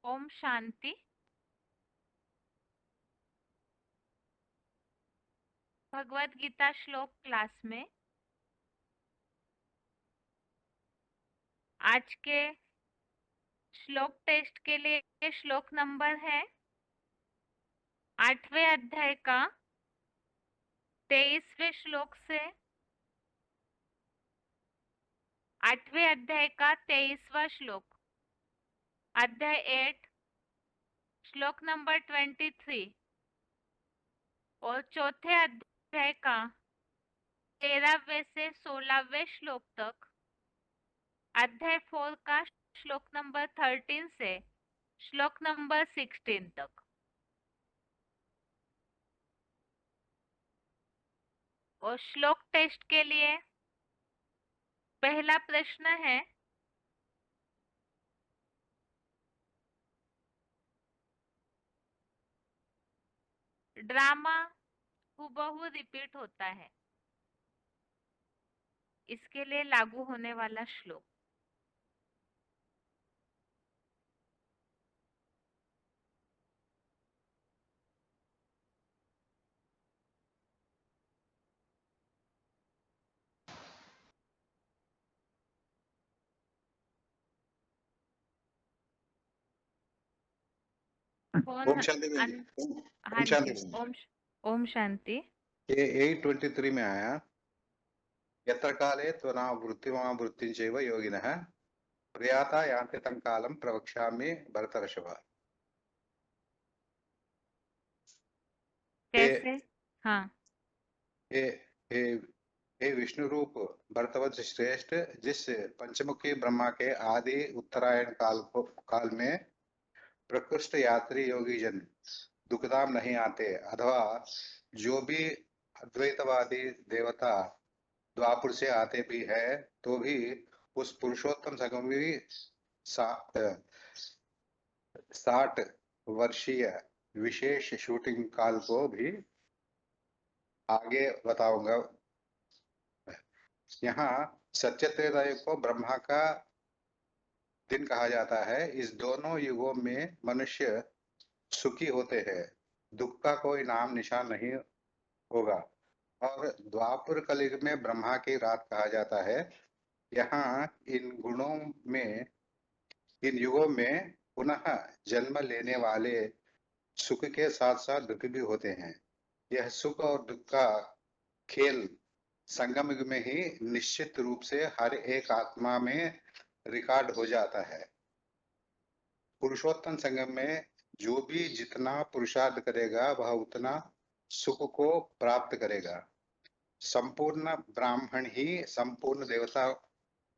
ओम शांति। भगवत गीता श्लोक क्लास में आज के श्लोक टेस्ट के लिए श्लोक नंबर है 8वें अध्याय का 23वें श्लोक से 8वें अध्याय का 23वां श्लोक, अध्याय 8 श्लोक नंबर 23 और चौथे अध्याय का 13वें से 16वें श्लोक तक, अध्याय 4 का श्लोक नंबर 13 से श्लोक नंबर 16 तक। और श्लोक टेस्ट के लिए पहला प्रश्न है, ड्रामा हूबहू रिपीट होता है, इसके लिए लागू होने वाला श्लोक। कौन ओम शांति बहन जी। हाँ ओम शांति जी, बहन जी। ओम शांति। ये 823 में आया, यत्र काले त्वना वृत्तिमा वृत्तिं चैव योगिनः प्रयाता यान्ति तं कालं प्रवक्ष्यामि भरतर्षभ। कैसे? हाँ, ये ये ये विष्णु रूप भरतवंश श्रेष्ठ, जिस पंचमुखी ब्रह्मा के आदि उत्तरायण काल में प्रकृष्ट यात्री योगी जन दुखधाम नहीं आते, अथवा जो भी अद्वैतवादी देवता द्वापुर से आते भी है तो भी उस पुरुषोत्तम संगमी 60 वर्षीय विशेष शूटिंग काल को भी आगे बताऊंगा। यहाँ सत्य त्रेतायुग को ब्रह्मा का दिन कहा जाता है। इस दोनों युगों में मनुष्य सुखी होते हैं, दुख का कोई नाम निशान नहीं होगा। और द्वापर कलयुग में ब्रह्मा की रात कहा जाता है। यहाँ इन युगों में पुनः जन्म लेने वाले सुख के साथ साथ दुख भी होते हैं। यह सुख और दुख का खेल संगम युग में ही निश्चित रूप से हर एक आत्मा में रिकॉर्ड हो जाता है। पुरुषोत्तम संगम में जो भी जितना पुरुषार्थ करेगा वह उतना सुख को प्राप्त करेगा। संपूर्ण ब्राह्मण ही संपूर्ण देवता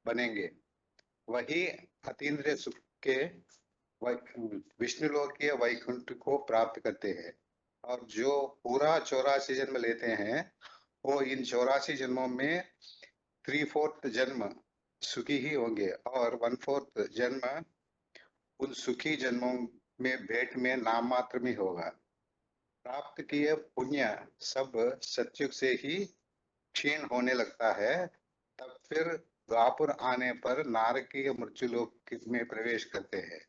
बनेंगे। वही अतीन्द्रिय सुख के विष्णुलोकीय वैकुंठ को प्राप्त करते हैं। और जो पूरा 84 जन्म लेते हैं वो इन 84 जन्मों में 3/4 जन्म सुखी ही होंगे और 1/4 जन्म उन सुखी जन्मों में भेंट में नाम मात्र में होगा। प्राप्त किए पुण्य सब सत्युग से ही क्षीण होने लगता है। तब फिर द्वापर आने पर नारकीय मृत्युलोक में प्रवेश करते हैं,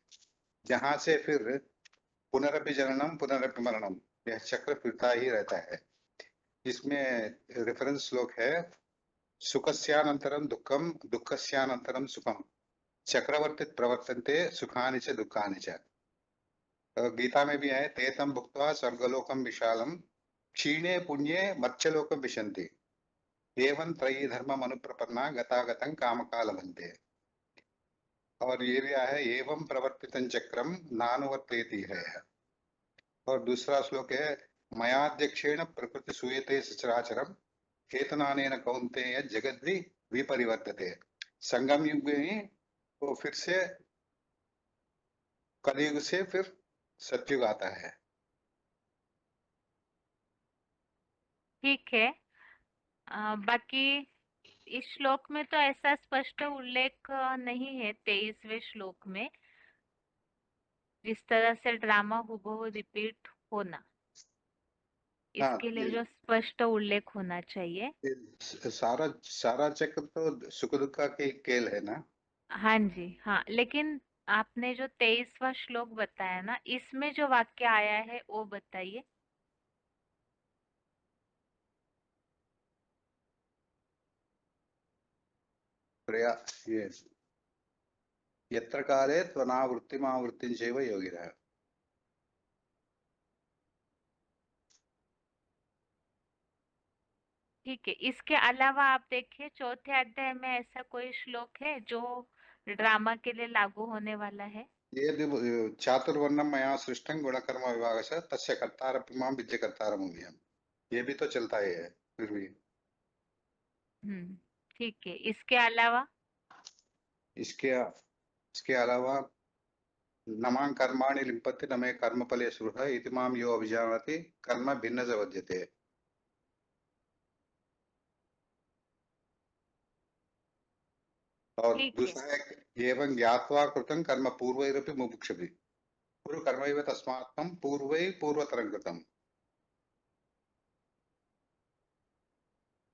जहां से फिर पुनरपि जननम पुनरपि मरणम, यह चक्र फिरता ही रहता है। इसमें रेफरेंस श्लोक है, सुखस्यानंतरम दुखम दुखस्यानंतरम सुखम चक्रवर्तित प्रवर्तन्ते सुखानि च दुखानि च। गीता में भी है, तेतम भुक्त्वा स्वर्गलोकम विशालम क्षीणे पुण्ये मत्स्यलोकम विशन्ति एवं त्रयी धर्म अनुप्रपन्ना गतागतं कामकालभन्ते। और ये भी है, एवं प्रवर्तितं चक्रम नानुवर्तेति है। और दूसरा श्लोक है, मयाध्यक्षेण प्रकृति सूयते सचराचरम चेतनानेन कौन्तेय जगद्वि विपरिवर्तते। संगम युग में वो फिर से कलयुग से फिर सतयुग आता है। ठीक है। बाकी इस श्लोक में तो ऐसा स्पष्ट उल्लेख नहीं है 23वें श्लोक में, जिस तरह से ड्रामा हूबहू रिपीट होना, हाँ, इसके लिए जो स्पष्ट उल्लेख होना चाहिए। सारा चक्र तो सुख दुख का खेल है ना। हाँ जी, हाँ, लेकिन आपने जो 23वां श्लोक बताया ना, इसमें जो वाक्य आया है वो बताइए। प्रया ये यत्र काले त्वनावृत्तिमावृत्तिं चैव योगिनः। ठीक है, इसके अलावा आप देखिए चौथे अध्याय में ऐसा कोई श्लोक है जो ड्रामा के लिए लागू होने वाला है? ये चातुर्वर्णम मया सृष्टं गुणकर्म विभागश तस्य कर्तारपि मां विद्य कर्तारम् अव्ययम्। ये भी तो चलता ही है फिर भी। ठीक है, इसके अलावा? इसके इसके अलावा न मां कर्माणि लिम्पन्ति न मे कर्मफले स्पृहः इति मां यो अभिजानाति कर्म भिन्न च विद्यते। और ठीक है। दूसरा है एवं ज्ञात्वा कृतं कर्म पूर्वैरपि मुमुक्षुभिः कुरु कर्मैव तस्मात्तं पूर्वै पूर्वतरं कृतम्।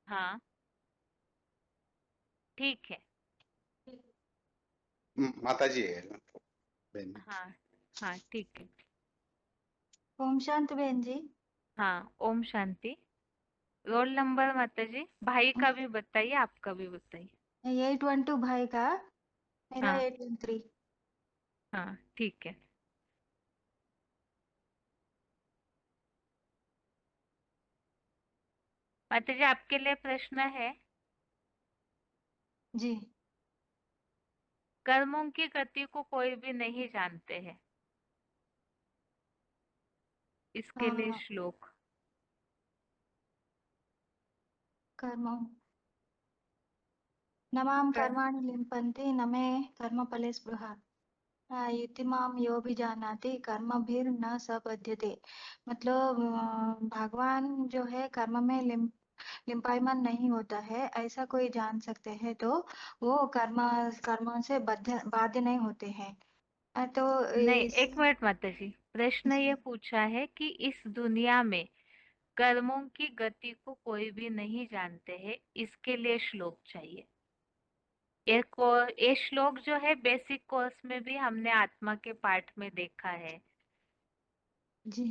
हाँ, ठीक है। माता जी है बहन जी। हाँ हाँ, ठीक है। ओम शांति बहन जी। हाँ, ओम शांति। रोल नंबर माता जी, भाई का भी बताइए, आपका भी बताइए। 812 भाई का, मेरा हाँ 813। हाँ, ठीक है। माता जी, आपके लिए प्रश्न है। जी। कर्मों की गति को कोई भी नहीं जानते हैं, इसके लिए हाँ, श्लोक। कर्म न मां कर, कर्माणि लिम्पन्ति न मे कर्मफले स्पृहा इति मां यो भी जानाति कर्मभिर्न स बध्यते। मतलब भगवान जो है कर्म में लिम्पायमान नहीं होता है, ऐसा कोई जान सकते हैं तो वो कर्म से बाध्य नहीं होते हैं। तो नहीं, इस एक मिनट माता जी, प्रश्न ये पूछा है कि इस दुनिया में कर्मों की गति को कोई भी नहीं जानते हैं, इसके लिए श्लोक चाहिए। ये श्लोक जो है बेसिक कोर्स में भी हमने आत्मा के पाठ में देखा है। जी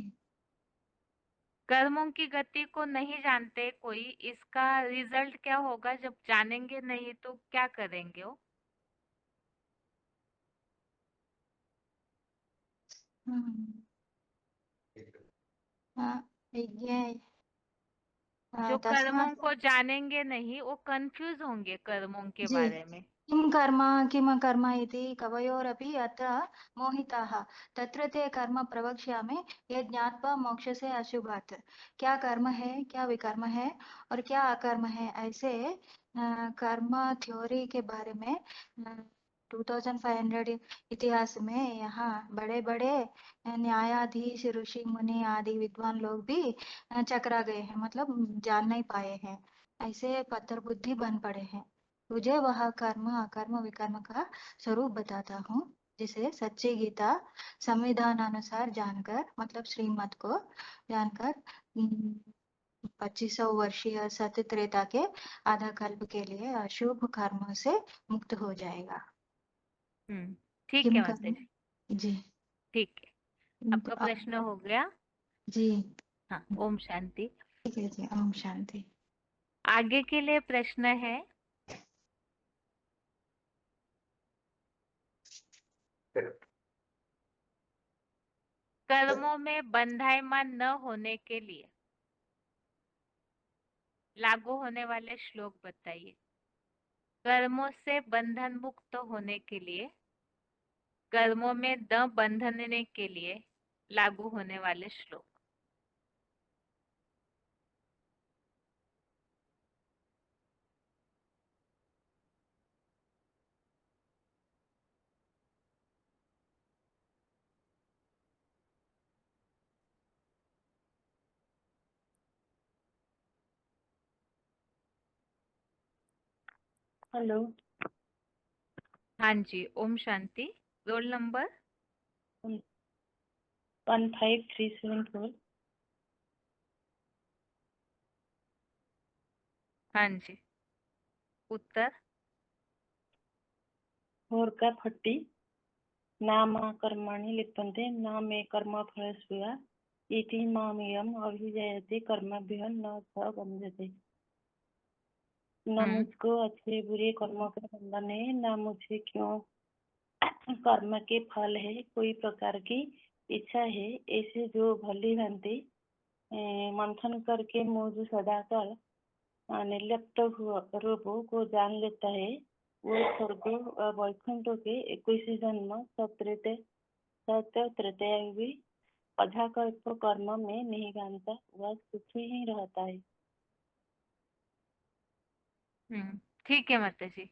कर्मों की गति को नहीं जानते कोई, इसका रिजल्ट क्या होगा? जब जानेंगे नहीं तो क्या करेंगे वो? हम्म, हाँ, ये जो कर्मों तस्मात् को जानेंगे नहीं वो कंफ्यूज होंगे कर्मों के जी बारे में। किं कर्म इति कवयोरपि अत्र मोहिताः तत्र ते कर्म प्रवक्ष्यामि ये ज्ञात्वा मोक्षसे अशुभात्। क्या कर्म है, क्या विकर्म है और क्या अकर्म है, ऐसे कर्म थ्योरी के बारे में 2500 इतिहास में यहाँ बड़े बड़े न्यायाधीश ऋषि मुनि आदि विद्वान लोग भी चकरा गए हैं, मतलब जान नहीं पाए हैं, ऐसे पत्थर बुद्धि बन पड़े हैं। तुझे वह कर्म अकर्म विकर्म का स्वरूप बताता हूँ, जिसे सच्ची गीता संविधान अनुसार जानकर, मतलब श्रीमत को जानकर 2500 वर्षीय सत्य त्रेता के आधा कल्प के लिए अशुभ कर्म से मुक्त हो जाएगा। ठीक किम है माता कर्म। जी। जी। ठीक है, आपका आ- प्रश्न हो गया। जी हाँ, ओम शांति। ठीक है जी, ओम शांति। आगे के लिए प्रश्न है। कर्मों में बंधायमान न होने के लिए लागू होने वाले श्लोक बताइए। कर्मों से बंधन मुक्त होने के लिए, कर्मों में न बंधने के लिए लागू होने वाले श्लोक। हेलो। हाँ जी, ओम शांति। Roll number? 15374। हाँ जी, उत्तर? 4 का 30। न मा कर्माणि लिप्यन्ते न मे कर्मफल स्पृहा इति मामेयम् अभिजायते कर्मभ्यः न स बन्धते। न मुझको अच्छे बुरे कर्मों का बंधन है, न मुझे क्यों कर्म के फल है कोई प्रकार की इच्छा है। ऐसे जो भली भांति मंथन करके मुझ सदाकाल निर्लिप्त रूपों को जान लेता है, वो स्वर्ग वैकुंठ के 21 जन्म सत्य तृतीया भी अधाकल्प कर्म में नहीं जानता, वह सुखी ही रहता है। ठीक है माता जी।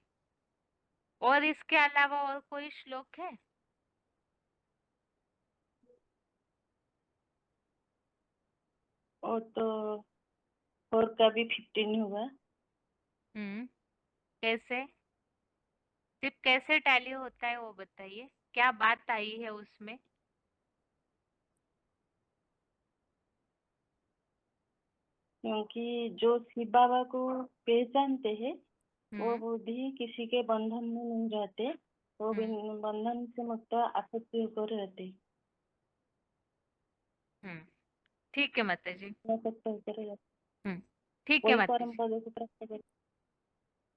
और इसके अलावा और कोई श्लोक है? और तो और का भी 15 होगा। कैसे? सिर्फ कैसे टैली होता है वो बताइए, क्या बात आई है उसमें? क्योंकि जो शिव बाबा को पहचानते हैं वो बुद्धि किसी के बंधन में नहीं रहते, वो बंधन से मुक्त आसक्ति होकर रहते। ठीक है माता जी। वही ठीक है माता परम जी। पद को प्राप्त कर।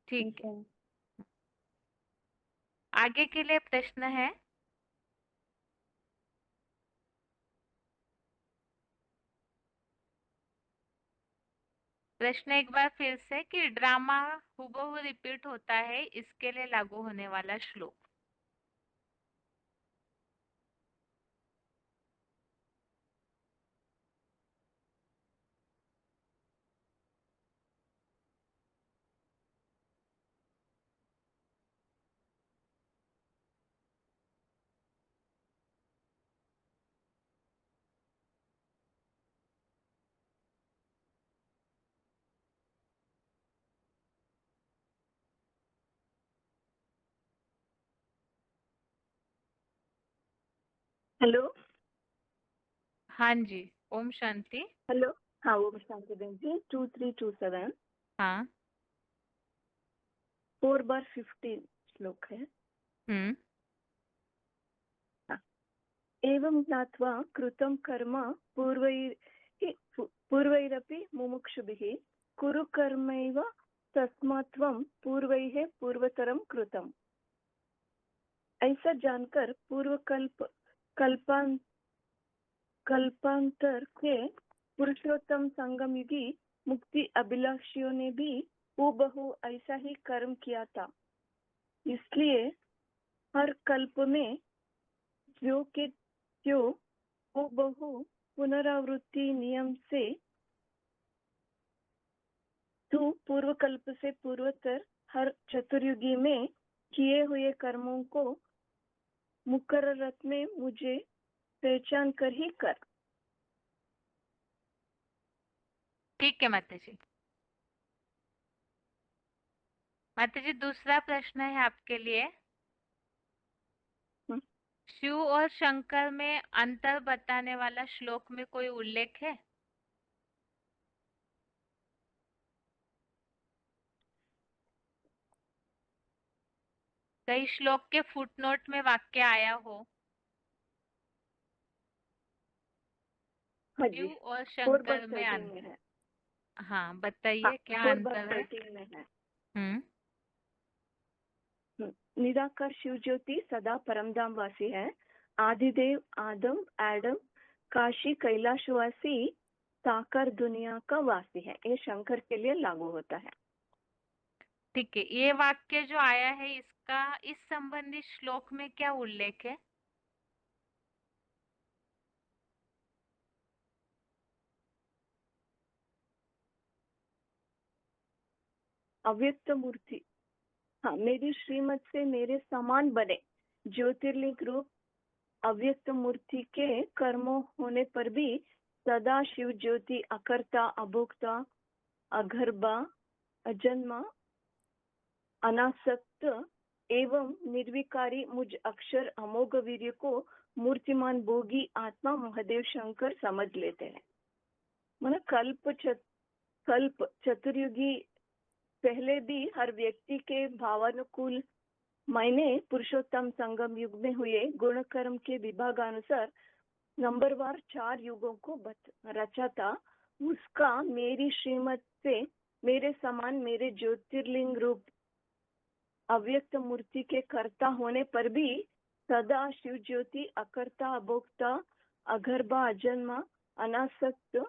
ठीक है। आगे के लिए प्रश्न है। प्रश्न एक बार फिर से कि ड्रामा हूबहू रिपीट होता है, इसके लिए लागू होने वाला श्लोक। हेलो। हाँ जी, ओम शांति। हेलो। हाँ, ओम शांति बहन जी। 2327 हाँ। 4/15 श्लोक है। हाँ। एवं ज्ञात्वा कृतं कर्म पूर्वैरपि मुमुक्षुभिः कुरु कर्मैव तस्मात् त्वं पूर्वैः पूर्वतरं कृतम्। ऐसा जानकर कल्पांतर के पुरुषोत्तम संगम युगी मुक्ति अभिलाषियों ने भी हूबहू ऐसा ही कर्म किया था। इसलिए हर कल्प में जो के जो हूबहू पुनरावृत्ति नियम से तू पूर्व कल्प से पूर्वतर हर चतुर्युगी में किए हुए कर्मों को मुकर्ररत में मुझे पहचान कर ही कर। ठीक है माता जी। माता जी, दूसरा प्रश्न है आपके लिए। शिव और शंकर में अंतर बताने वाला श्लोक में कोई उल्लेख है? कई श्लोक के फुटनोट में वाक्य आया हो। हाँ जी, शिव और शंकर में 4/13 में है। हाँ, बताइए हाँ, क्या अंतर है? 4/13 में है। 13 निराकार शिव ज्योति सदा परमधाम वासी है। आदिदेव आदम एडम काशी कैलाशवासी साकार दुनिया का वासी है। ये शंकर के लिए लागू होता है। ठीक है। ये वाक्य जो आया है इसका इस संबंधी श्लोक में क्या उल्लेख है? अव्यक्त मूर्ति। हाँ, मेरी श्रीमत से मेरे समान बने ज्योतिर्लिंग रूप अव्यक्त मूर्ति के कर्मों होने पर भी सदा शिव ज्योति अकर्ता अभोक्ता अगर्भा अजन्मा अनासक्त एवं निर्विकारी मुझ अक्षर अमोघ वीर्य को मूर्तिमान भोगी आत्मा महादेव शंकर समझ लेते हैं। मन कल्प चतुर्युगी पहले भी हर व्यक्ति के भावानुकूल मैंने पुरुषोत्तम संगम युग में हुए गुण कर्म के विभागानुसार नंबरवार 4 युगों को रचा था। उसका मेरी श्रीमत से मेरे समान मेरे ज्योतिर्लिंग रूप अव्यक्त मूर्ति के कर्ता होने पर भी सदा शिव ज्योति अकर्ता अभोक्ता अगर्भा अजन्मा अनासक्त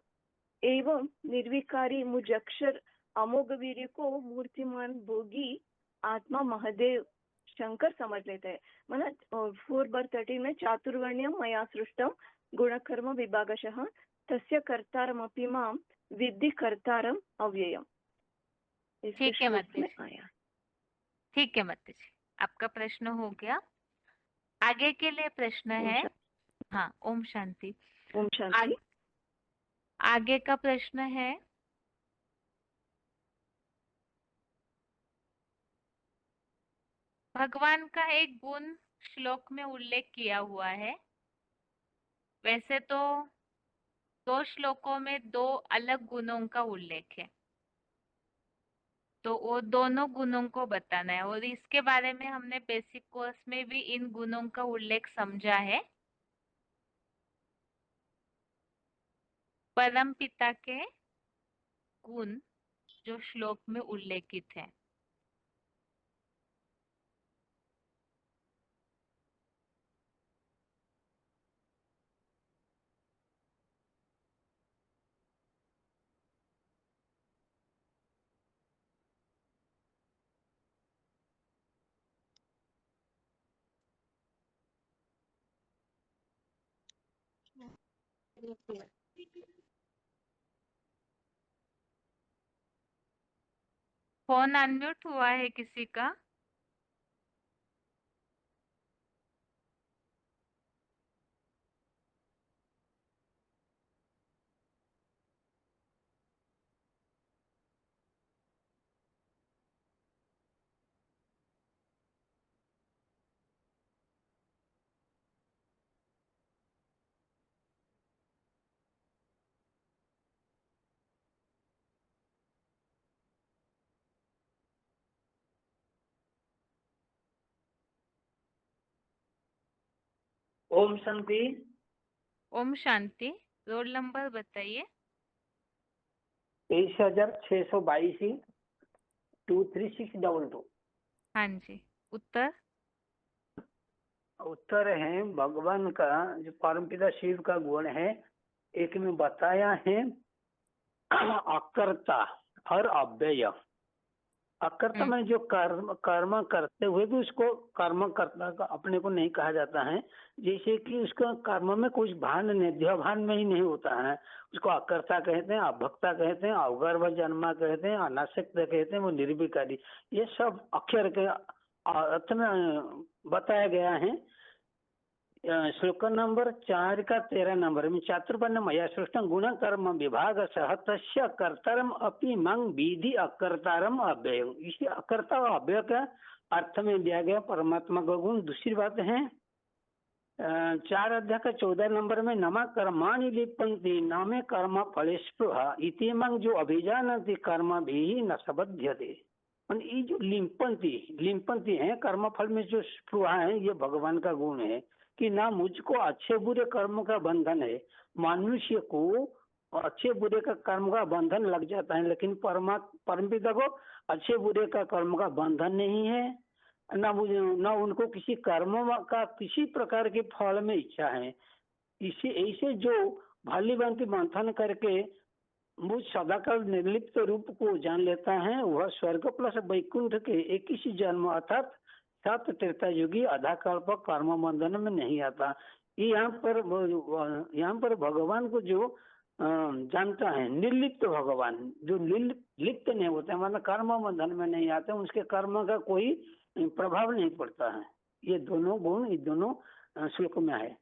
एवं निर्विकारी मुझ अक्षर अमोघ वीर्य को मूर्तिमान भोगी आत्मा महादेव शंकर समझ लेते हैं। मन 4/13 में चातुर्वर्ण्यम मया सृष्टम गुणकर्म विभागशः तस्य कर्तारमपि मां विद्धि कर्तारम अव्ययम। इस ठीक है श्लोक माता में जी, आया। ठीक है माता जी, आपका प्रश्न हो गया। आगे के लिए प्रश्न है, हाँ ओम शांति। ओम शांति। आगे का प्रश्न है, भगवान का एक गुण श्लोक में उल्लेख किया हुआ है। वैसे तो 2 श्लोकों में 2 अलग गुणों का उल्लेख है, तो वो दोनों गुणों को बताना है। और इसके बारे में हमने बेसिक कोर्स में भी इन गुणों का उल्लेख समझा है। परम पिता के गुण जो श्लोक में उल्लेखित है। फोन अनम्यूट हुआ है किसी का? ओम शांति। ओम शांति। रोल नंबर बताइए। 23,622 23622। हाँ जी, उत्तर? उत्तर है भगवान का जो परमपिता शिव का गुण है, एक में बताया है अकर्ता और अव्यय। अकर्ता में जो कर्म करते हुए भी उसको कर्म करता का अपने को नहीं कहा जाता है। जैसे कि उसका कर्म में कुछ भान नहीं, देह भान में ही नहीं होता है, उसको अकर्ता कहते हैं, अभक्ता कहते हैं, अवगर्भ जन्मा कहते हैं, अनासक्त कहते हैं, वो निर्विकारी। ये सब अक्षर के अर्थ में बताया गया है। श्लोक नंबर 4 का 13 नंबर में चातुर्वर्ण मया सृष्टं गुण कर्म विभाग सह तस्य कर्तारम अपि मंग विधि अकर्तारम अव्यय। इसी अकर्ता और अव्यय का अर्थ में दिया गया परमात्मा का गुण। दूसरी बात है 4 अध्याय का 14 नंबर में नमा कर्माणि लिप्यन्ति नामे कर्म फले स्पृहा इति मंग जो अभिजानन्ति कर्म भी न सबध्यते। ये जो लिम्पन्ति है कर्म फल में जो स्पृहा है, ये भगवान का गुण है कि ना मुझको अच्छे बुरे कर्म का बंधन है। मनुष्य को अच्छे बुरे का कर्म का बंधन लग जाता है, लेकिन परमपिता को अच्छे बुरे का कर्म का बंधन नहीं है, ना उनको किसी कर्म का किसी प्रकार के फल में इच्छा है। इसी ऐसे जो भाली भांति मंथन करके मुझ सदाकाल निर्लिप्त रूप को जान लेता है, वह स्वर्ग प्लस वैकुंठ के एक ही जन्म अर्थात 7 त्रेता युगी आधा कल्प कर्म बंधन में नहीं आता। यहाँ पर भगवान को जो जानता है निर्लिप्त भगवान, जो लिप्त नहीं होता है, मतलब कर्म बंधन में नहीं आते, उसके कर्म का कोई प्रभाव नहीं पड़ता है। ये दोनों गुण इस दोनों श्लोक में है।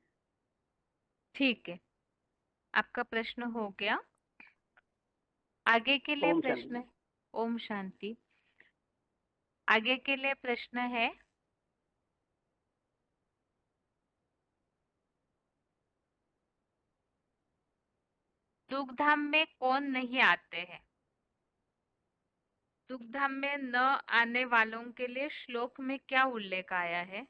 ठीक है, आपका प्रश्न हो गया। आगे के लिए ओम प्रश्न, शांति। ओम शांति। आगे के लिए प्रश्न है, दुखधाम में कौन नहीं आते हैं? दुग्धाम में न आने वालों के लिए श्लोक में क्या उल्लेख आया है?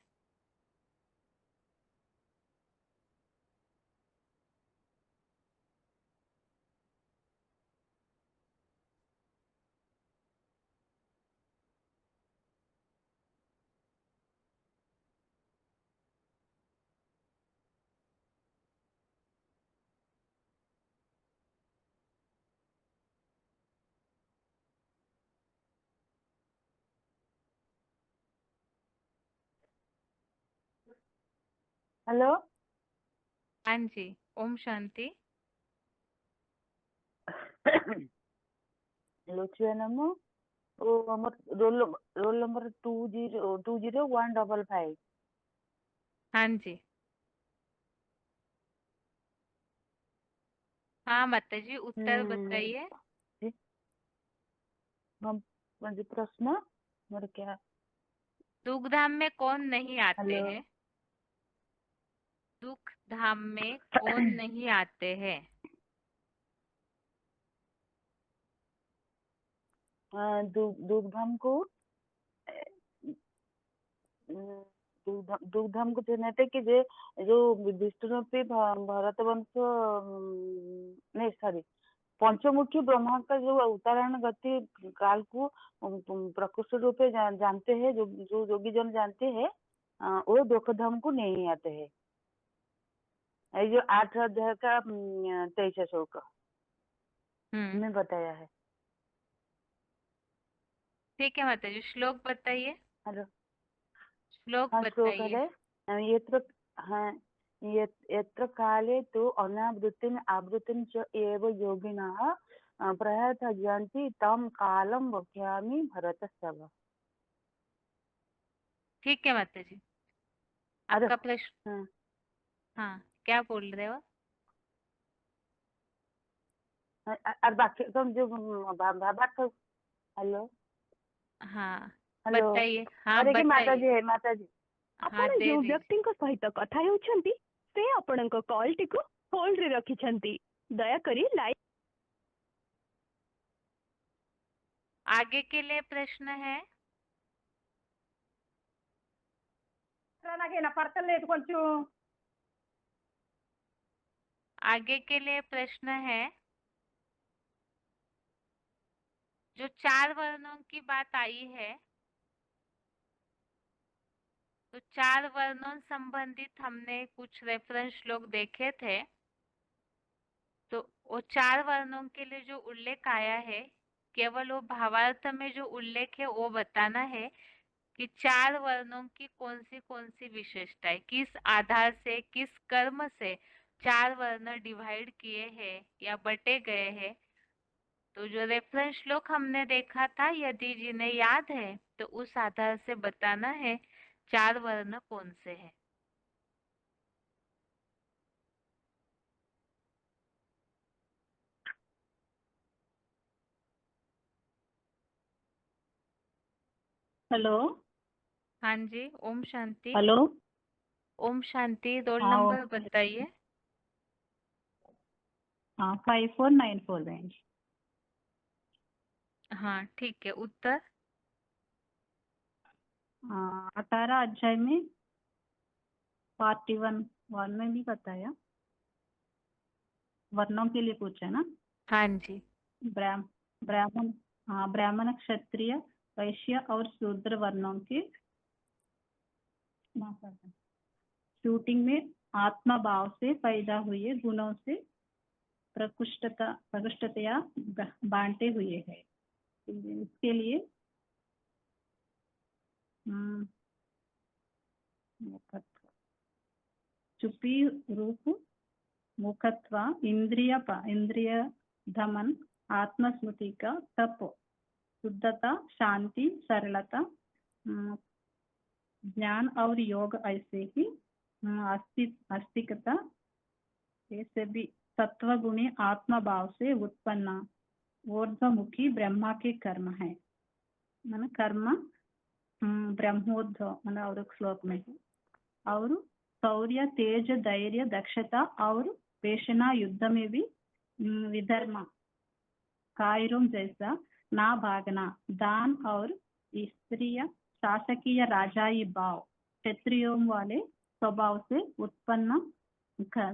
हेलो। हाँ जी, ओम शांति। लुचिया नमो ओ हमर रोल नंबर 202155। हाँ जी, हाँ माता जी, उत्तर बताइए। जी, हम म्हणजे प्रश्न मेरे क्या। दुग्धाम में कौन नहीं आते हेलो। हैं? दुख धाम में कौन नहीं आते हैं? दुग्धाम को दुग्धाम को कहते कि जे जो विष्णु पे भरत वंश नहीं सॉरी पंचमुखी ब्रह्मा का जो अवतारण गति काल को प्रकृष्ट रूप से जानते हैं, जो योगी जन जानते हैं, वो दुखधाम को नहीं आते हैं। ये जो 8 अध्याय का 23 श्लोक में बताया है। ठीक है माता जी, श्लोक बताइए। हेलो। श्लोक हाँ श्लोक बताइए। है यत्र हाँ यत्र काले तो अनावृत्तिं आवृत्तिं च एव योगिनः प्रयतयन्ति तं कालं वक्ष्यामि भरतस्तव। ठीक है माता जी, अरे आपका प्रश्न। हाँ, क्या बोल रहे हो? और बाकी तुम जो बात। हेलो। हाँ हेलो। बताइए। हाँ अरे कि बताइए। माताजी है माताजी। हाँ ଆପଣ दे ଯେଉଁ दीजिए। ବ୍ୟକ୍ତିଙ୍କ ସହିତ କଥା ହେଉଛନ୍ତି ସେ ଆପଣଙ୍କ କଲଟିକୁ ହୋଲ୍ଡରେ ରଖିଛନ୍ତି। ଦୟାକରି ଲାଇନ आगे के लिए प्रश्न है। आगे के लिए प्रश्न है। जो 4 वर्णों की बात आई है, तो 4 वर्णों संबंधित हमने कुछ रेफरेंस श्लोक देखे थे। तो वो 4 वर्णों के लिए जो उल्लेख आया है, केवल वो भावार्थ में जो उल्लेख है वो बताना है कि 4 वर्णों की कौन सी विशेषता है, किस आधार से, किस कर्म से 4 वर्ण डिवाइड किए हैं या बटे गए हैं। तो जो रेफरेंस श्लोक हमने देखा था, यदि जिन्हें याद है तो उस आधार से बताना है 4 वर्ण कौन से हैं। हेलो। हाँ जी, ओम शांति। हेलो। ओम शांति। रोल हाँ नंबर बताइए। हाँ 5494 रेंज। हाँ ठीक है, उत्तर। 18 अध्याय में 41 वन में भी बताया। वर्णों के लिए पूछा ना। हाँ जी। ब्राह्मण हाँ ब्राह्मण क्षत्रिय वैश्य और शूद्र वर्णों के शूटिंग में आत्मा भाव से पैदा हुए गुणों से प्रकृष्टतया बांटे हुए हैं। इसके लिए चुप्पी रूप मुखत्व इंद्रिय दमन आत्मस्मृति का तप शुद्धता शांति सरलता ज्ञान और योग ऐसे ही आस्तिकता ये सभी सत्वगुणी आत्मा भाव से उत्पन्न ऊर्ध्वमुखी ब्रह्मा के कर्म है। मैंने कर्म ब्रह्मोद्भव मैंने और एक श्लोक में है। और शौर्य तेज धैर्य दक्षता और पेशना युद्ध में भी विधर्म कायरों जैसा ना भागना, दान और स्त्रीय शासकीय राजाई भाव, क्षत्रियों वाले स्वभाव से उत्पन्न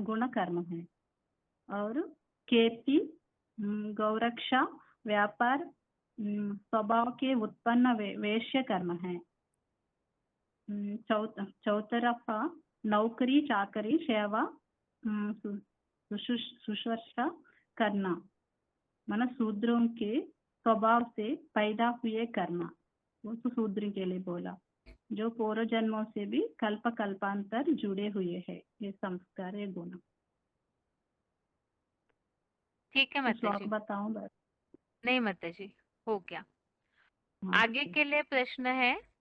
गुण कर्म है। और खेती, गौरक्षा, व्यापार स्वभाव के उत्पन्न वैश्य कर्म है। चौतरफा नौकरी, चाकरी, सेवा, सुश्रूषा करना, माना शूद्रों के स्वभाव से पैदा हुए करना, वो तो शूद्र के लिए बोला, जो पूर्व जन्मों से भी कल्प कल्पांतर जुड़े हुए हैं, ये संस्कार है गुण। ठीक है माता जी। बताऊं बस? नहीं माता जी, हो गया। हाँ, आगे के लिए प्रश्न है,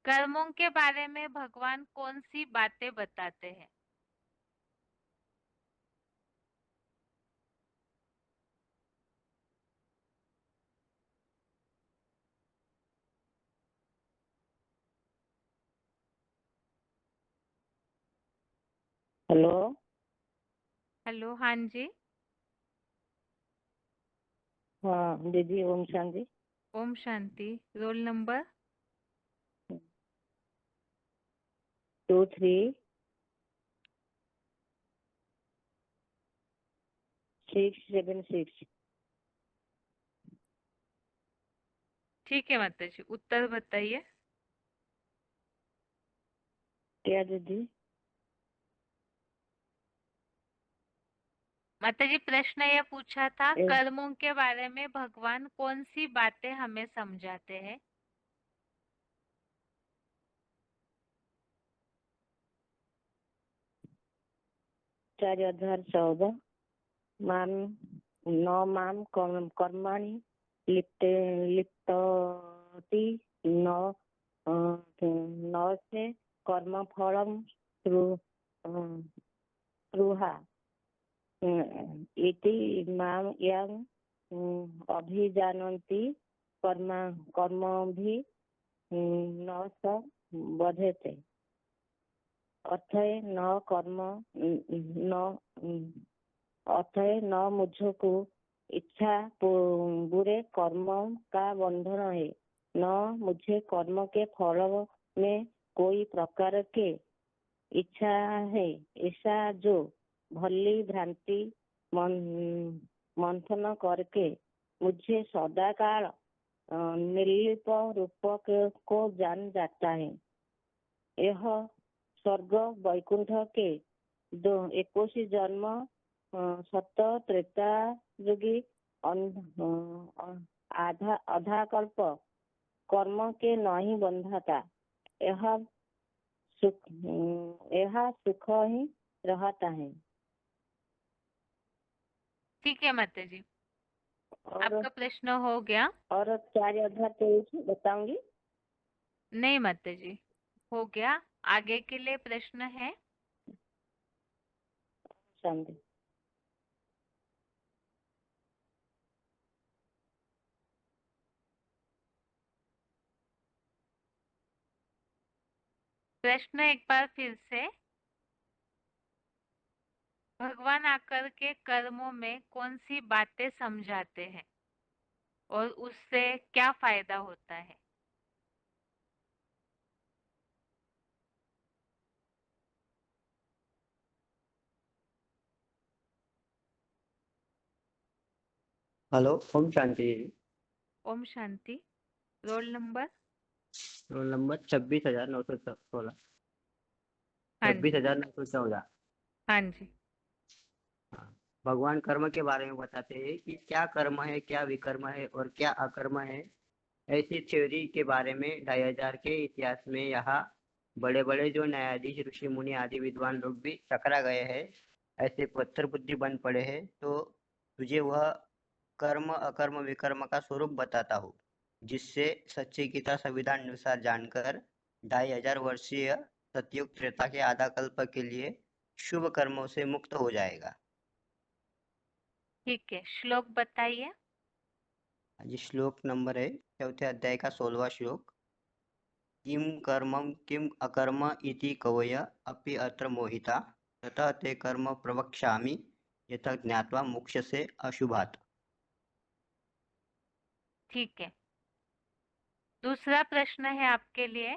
कर्मों के बारे में भगवान कौन सी बातें बताते हैं? हेलो। हेलो, हाँ जी। हाँ दीदी, ओम शांति। ओम शांति। Roll number 23676। ठीक है माता जी, उत्तर बताइए। क्या दीदी? माता जी, प्रश्न यह पूछा था, ए- कर्मों के बारे में भगवान कौन सी बातें हमें समझाते हैं? चार अध्याय 14 माम न माम कर्माणि लिप्तति न न से कर्म फलम स्पृहा इति माम यं अभिजानन्ति कर्मभिः न स बध्यते। अथय न कर्म अथय न मुझको इच्छा बुरे कर्म का बंधन है, न मुझे कर्म के फल में कोई प्रकार के इच्छा है। ऐसा जो भली भ्रांति मंथन करके मुझे सदा काल निर्लिप रूप को जान जाता है। यह स्वर्ग वैकुंठ के 21 जन्म सत त्रेता युगी आधा कल्प कर्म के नहीं बंधाता। यह सुख ही रहता है। ठीक है माता जी, और आपका प्रश्न हो गया। और 4 अध्याय 23 बताऊंगी। नहीं माता जी, हो गया। आगे के लिए प्रश्न है, शांति। प्रश्न एक बार फिर से, भगवान आकर के कर्मों में कौन सी बातें समझाते हैं और उससे क्या फायदा होता है? हेलो, ओम शांति। ओम शांति। Roll number roll number 26,916। हाँ जी, 26,914। हाँ जी। हाँ। भगवान कर्म के बारे में बताते हैं कि क्या कर्म है, क्या विकर्म है और क्या अकर्म है। ऐसी थ्योरी के बारे में 2500 के इतिहास में यहाँ बड़े बड़े जो न्यायाधीश, ऋषि मुनि आदि विद्वान लोग भी टकरा गए हैं, ऐसे पत्थर बुद्धि बन पड़े हैं। तो तुझे वह कर्म, अकर्म, विकर्म का स्वरूप बताता हूँ। जिससे सच्ची गीता संविधान अनुसार जानकर 2500 वर्षीय सतयुग त्रेता के आधा कल्प के लिए शुभ कर्मों से मुक्त हो जाएगा। ठीक है, श्लोक बताइए। जी श्लोक नंबर है चौथे अध्याय का 16वां श्लोक। किम कर्मं किम अकर्म इति कवय अपि अत्र मोहिता ततः ते कर्म प्रवक्ष्यामि यथा ज्ञात्वा मोक्षसे अशुभात्। ठीक है, दूसरा प्रश्न है आपके लिए।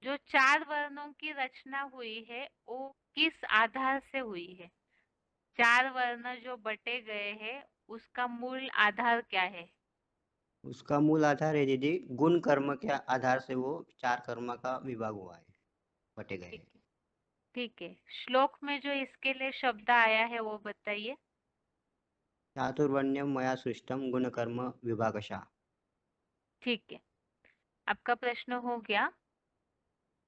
जो 4 वर्णों की रचना हुई है वो किस आधार से हुई है? 4 वर्ण जो बटे गए हैं उसका मूल आधार क्या है? उसका मूल आधार है दीदी गुण कर्म के आधार से वो 4 कर्म का विभाग हुआ है, बटे गए ठीक हैं। है, ठीक है। श्लोक में जो इसके लिए शब्द आया है वो बताइए। चातुर्वर्ण्यम मया सृष्टम गुण कर्म विभागशः। ठीक है, आपका प्रश्न हो गया।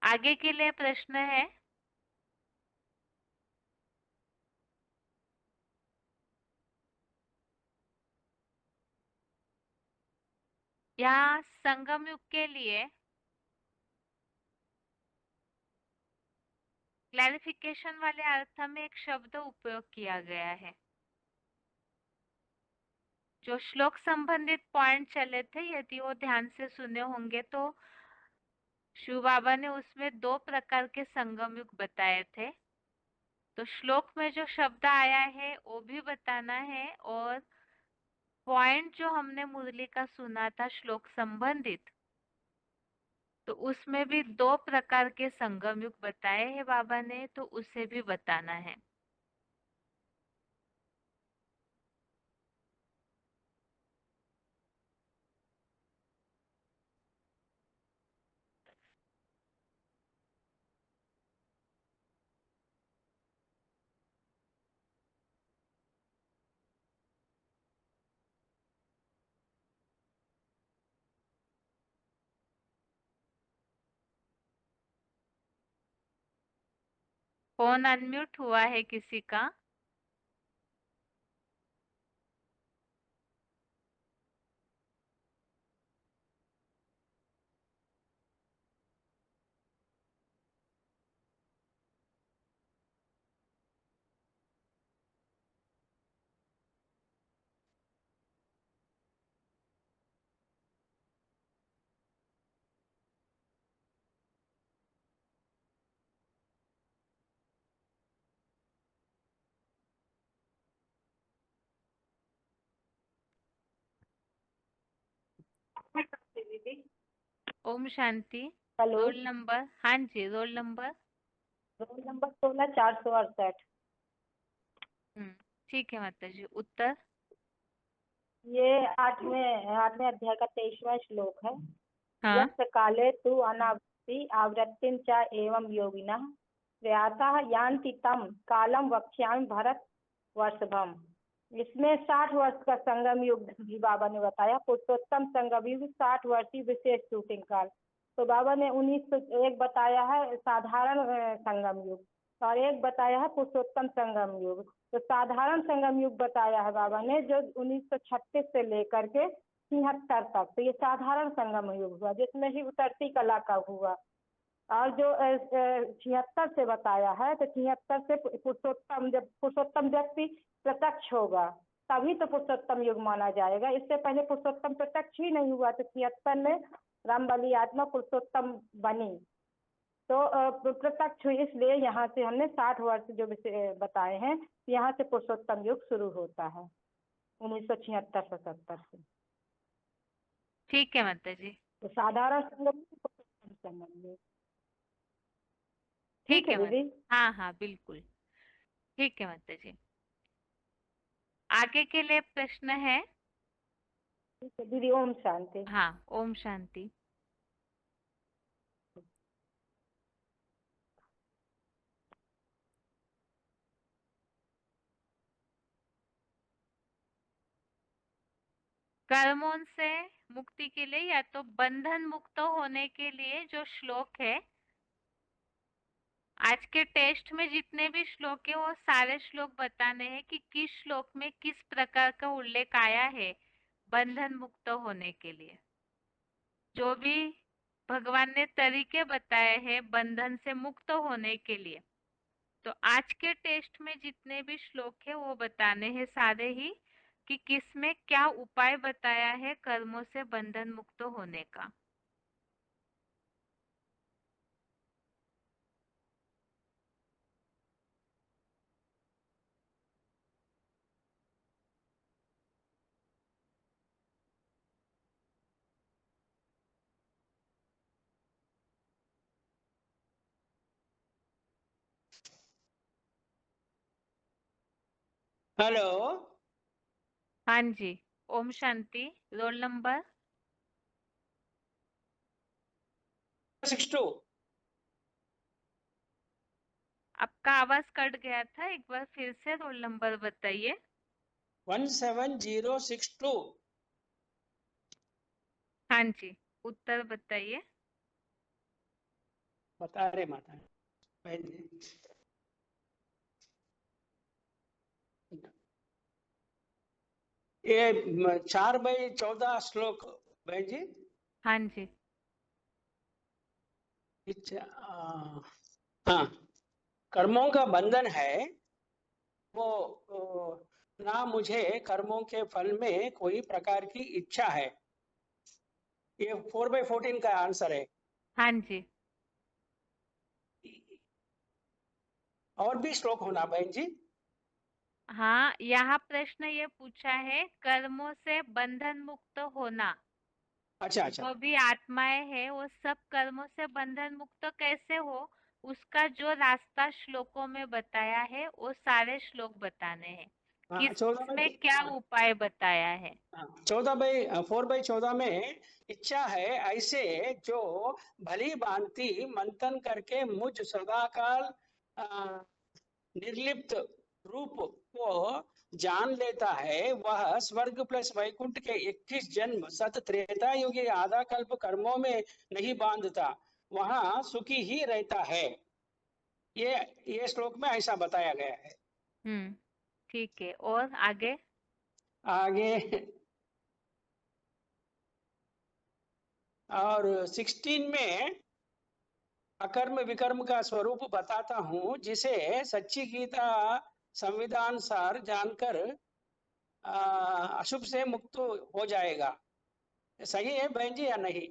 आगे के लिए प्रश्न है, यहाँ संगम युग के लिए क्लैरिफिकेशन वाले अर्थ में एक शब्द उपयोग किया गया है। जो श्लोक संबंधित पॉइंट चले थे, यदि वो ध्यान से सुने होंगे तो शिव बाबा ने उसमें 2 प्रकार के संगम युग बताए थे। तो श्लोक में जो शब्द आया है वो भी बताना है, और पॉइंट जो हमने मुरली का सुना था श्लोक संबंधित, तो उसमें भी 2 प्रकार के संगम युग बताए हैं बाबा ने, तो उसे भी बताना है। फोन अनम्यूट हुआ है किसी का? दीदी Om Shanti. Hello, roll number, हाँ जी, रोल नंबर। Roll number 16 468। ठीक है माता जी। उत्तर? ये आठवें अध्याय का 23वां श्लोक है। हाँ। यस्य काले तु अनावृत्ति आवृत्तिं च एवं योगिनः प्रयातः यान्ति तं कालम वक्ष्यामि भरत वर्षभम। इसमें 60 वर्ष का संगम युग भी बाबा ने बताया। पुरुषोत्तम संगम युग 60 वर्षीय विशेष शूटिंग काल। तो बाबा ने 1901 बताया है साधारण संगम युग, और एक बताया है पुरुषोत्तम संगम युग। तो साधारण संगम युग बताया है बाबा ने जो 1936 से लेकर के 73 तक। तो ये साधारण संगम युग हुआ जिसमें ही उतरती कला का हुआ। और जो 76 से बताया है तो 76 से पुरुषोत्तम, जब पुरुषोत्तम व्यक्ति प्रत्यक्ष होगा तभी तो पुरुषोत्तम युग माना जाएगा। इससे पहले पुरुषोत्तम प्रत्यक्ष ही नहीं हुआ। तो 76 में रामबली आत्मा पुरुषोत्तम बनी तो प्रत्यक्ष हुई। इसलिए यहाँ से हमने 60 वर्ष जो बताए हैं, यहाँ से पुरुषोत्तम युग शुरू होता है 1976-77 से। ठीक है माता जी। तो साधारण संगम पुरुषोत्तम संगम युग। ठीक ठीक है है दीदी। माता, हाँ हाँ बिल्कुल ठीक है माता जी। आगे के लिए प्रश्न है। ठीक है दीदी, ओम शांति। हाँ, ओम शांति। कर्मों से मुक्ति के लिए या तो बंधन मुक्त होने के लिए जो श्लोक है, आज के टेस्ट में जितने भी श्लोक है वो सारे श्लोक बताने हैं कि किस श्लोक में किस प्रकार का उल्लेख आया है बंधन मुक्त होने के लिए। जो भी भगवान ने तरीके बताए हैं बंधन से मुक्त होने के लिए, तो आज के टेस्ट में जितने भी श्लोक है वो बताने हैं सारे ही कि किसमें क्या उपाय बताया है कर्मों से बंधन मुक्त होने का। हेलो। हाँ जी, ओम शांति। Roll number 62। आपका आवाज कट गया था, एक बार फिर से रोल नंबर बताइए। 17062। हाँ जी, उत्तर बताइए। बता रहे माता बहन जी। ये 4/14 श्लोक बहन जी। हाँ जी। हाँ, कर्मों का बंधन है वो ना मुझे कर्मों के फल में कोई प्रकार की इच्छा है। ये 4/14 का आंसर है। हाँ जी। और भी श्लोक होना बहन जी। हाँ, यहाँ प्रश्न ये पूछा है कर्मों से बंधन मुक्त होना। अच्छा अच्छा। जो भी आत्माएं है वो सब कर्मों से बंधन मुक्त कैसे हो, उसका जो रास्ता श्लोकों में बताया है वो सारे श्लोक बताने हैं। हाँ, 14 किसमें क्या उपाय बताया है। 4/14 में इच्छा है ऐसे जो भली भांति मंथन करके मुझ सदाकाल निर्लिप्त रूप को जान लेता है, वह स्वर्ग प्लस वैकुंठ के 21 जन्म सत त्रेता युगी आधा कल्प कर्मों में नहीं बांधता, वहां सुखी ही रहता है। ये श्लोक में ऐसा बताया गया है। ठीक है, और आगे आगे और 16 में अकर्म विकर्म का स्वरूप बताता हूँ, जिसे सच्ची गीता संविधान सार जानकर अशुभ से मुक्त हो जाएगा। सही है बहन जी या नहीं?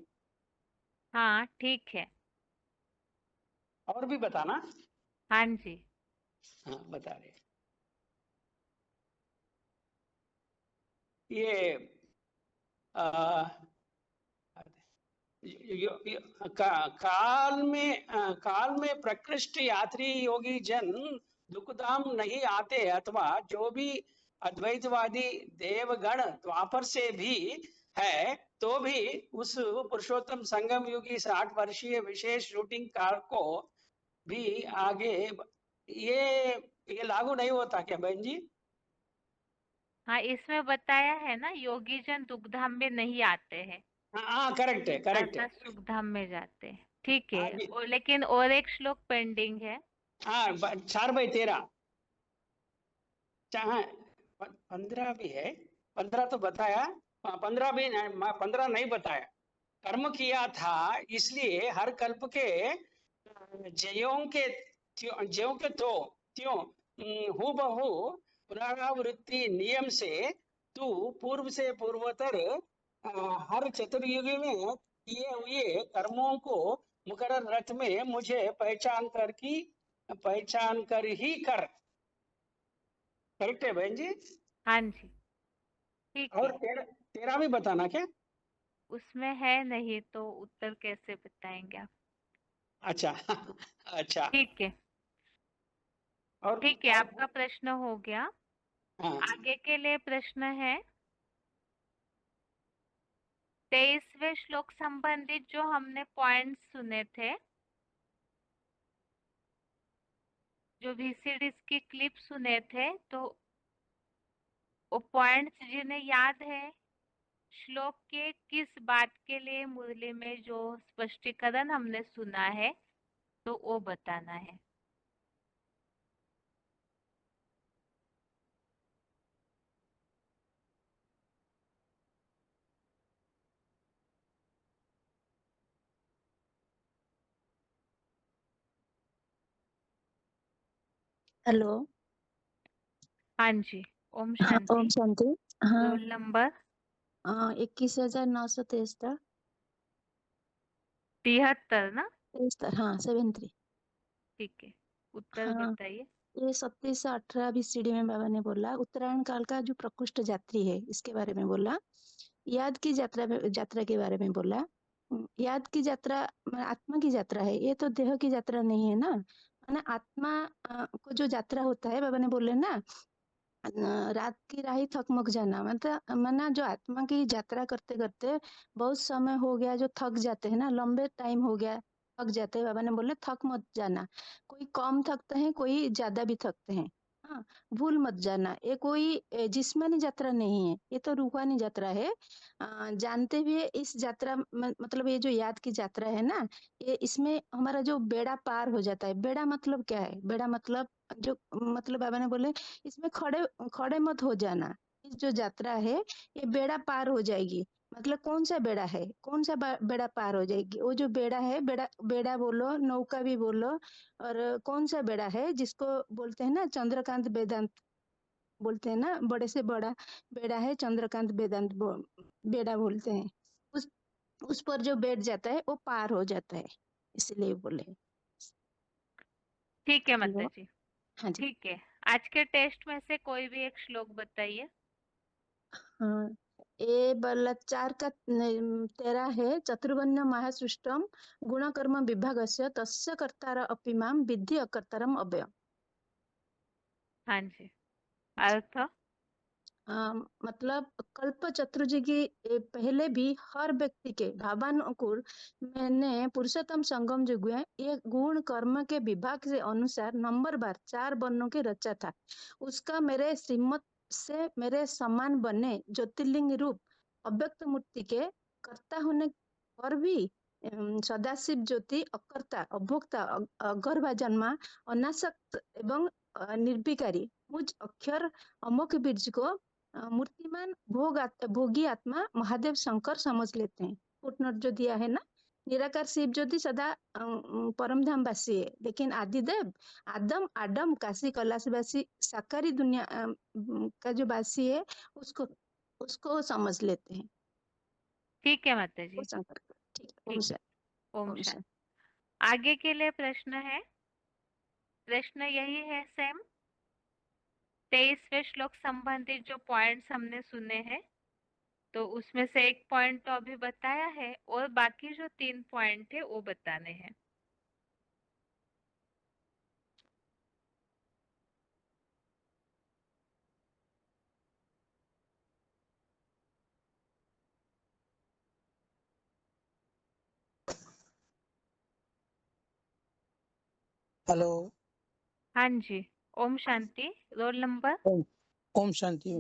हाँ ठीक है। और भी बताना। हाँ जी। हाँ बता रहे। ये आ, काल में प्रकृष्ट यात्री योगी जन दुखधाम नहीं आते, अथवा जो भी अद्वैतवादी देवगण द्वापर से भी है तो भी उस पुरुषोत्तम संगम युगी 60 वर्षीय विशेष शूटिंग कार को भी आगे ये लागू नहीं होता क्या बहन जी? हाँ, इसमें बताया है ना योगी जन दुखधाम में नहीं आते हैं, हाँ करेक्ट है करेक्ट है। अर्थात सुखधाम में जाते हैं। ठीक है, आगे और लेकिन और एक श्लोक पेंडिंग है। हाँ 4/13 चाहे 15 भी है। 15 तो बताया। 15 भी नहीं, 15 नहीं बताया। कर्म किया था इसलिए हर कल्प के जयों के ज्यों के त्यों हूबहू पुनरावृत्ति नियम से तू पूर्व से पूर्वतर हर चतुर्युगी में किए हुए कर्मों को मुकर्रर रथ में मुझे पहचान कर ही कर। करेक्ट है बहन जी? हाँ जी ठीक और है। तेरा भी बताना क्या? उसमें है नहीं तो उत्तर कैसे बताएंगे आप। अच्छा अच्छा। ठीक है। और ठीक है, आपका प्रश्न हो गया। हाँ आगे के लिए प्रश्न है 23वें श्लोक संबंधित जो हमने पॉइंट्स सुने थे, जो VCDs की क्लिप सुने थे, तो वो पॉइंट्स जिन्हें याद है श्लोक के किस बात के लिए मुरली में जो स्पष्टीकरण हमने सुना है तो वो बताना है। हेलो। हाँ जी, ओम हाँ, ओम शांति। शांति। हाँ, रोल नंबर 21,973। 73 ना? 73, हाँ 73। ठीक है, उत्तर हाँ, बताइए। ये 37 से 18 BCD में बाबा ने बोला, उत्तरायण काल का जो प्रकृष्ट यात्री है इसके बारे में बोला। याद की यात्रा के बारे में बोला। याद की यात्रा आत्मा की यात्रा है, ये तो देह की यात्रा नहीं है ना। माने आत्मा को जो यात्रा होता है, बाबा ने बोले ना, रात की राही थकमक जाना, मतलब मना जो आत्मा की यात्रा करते करते बहुत समय हो गया, जो थक जाते हैं ना, लंबे टाइम हो गया थक जाते हैं, बाबा ने बोले थक मत जाना। कोई कम थकते हैं, कोई ज्यादा भी थकते हैं। हाँ, भूल मत जाना, ये कोई जिस्मानी यात्रा नहीं है, ये तो रूहानी यात्रा है। जानते हुए इस यात्रा मतलब ये जो याद की यात्रा है ना, ये इसमें हमारा जो बेड़ा पार हो जाता है। बेड़ा मतलब क्या है? बेड़ा मतलब जो मतलब बाबा ने बोले इसमें खड़े खड़े मत हो जाना। इस जो यात्रा है ये बेड़ा पार हो जाएगी। मतलब कौन सा बेड़ा है, कौन सा बेड़ा पार हो जाएगी? वो जो बेड़ा है, बेड़ा बेड़ा बोलो, नौका भी बोलो। और कौन सा बेड़ा है जिसको बोलते हैं ना चंद्रकांत वेदांत, बोलते हैं ना, बड़े से बड़ा बेड़ा है चंद्रकांत वेदांत बेड़ा बोलते हैं। उस उस पर जो बैठ जाता है वो पार हो जाता है, इसलिए बोले। ठीक है हेलो। माता जी। हाँ जी। ठीक है, आज के टेस्ट में से कोई भी एक श्लोक बताइए। हाँ, ये बलात्कार का 13 है। चतुर्वर्ण महासृष्टम गुणकर्म विभागस्य तस्य कर्तार अपि माम विद्धि अकर्तारम अव्ययम्। हाँ जी, अर्थ। मतलब कल्प चतुर्युगी के पहले भी हर व्यक्ति के भावानुकूल मैंने पुरुषोत्तम संगम युग में ये गुण कर्म के विभाग से अनुसार नंबर बार 4 वर्णों के रचा था। उसका मेरे श्रीमत से मेरे समान बने ज्योतिर्लिंग रूप अव्यक्त मूर्ति के कर्ता होने पर भी सदाशिव ज्योति अकर्ता अभोक्ता अगर्भा जन्मा अनासक्त एवं निर्विकारी मुझ अक्षर अमोघ बीज को मूर्तिमान भोगी आत्मा महादेव शंकर समझ लेते हैं। फुटनोट जो दिया है ना, निराकार शिव ज्योति सदा परम धाम वासी है, लेकिन आदिदेव आदम आडम काशी कैलाशवासी साकारी दुनिया का जो वासी है, उसको उसको समझ लेते हैं। ठीक है माता वो जी। शंकर को। ठीक है। ठीक है, ओम ओम शांति। शांति। आगे के लिए प्रश्न है, प्रश्न यही है सेम। 23वें श्लोक संबंधित जो पॉइंट्स हमने सुने हैं, तो उसमें से एक पॉइंट तो अभी बताया है और बाकी जो 3 पॉइंट है वो बताने हैं। हेलो। हाँ जी, ओम शांति। Roll number. ओम ओम शांति।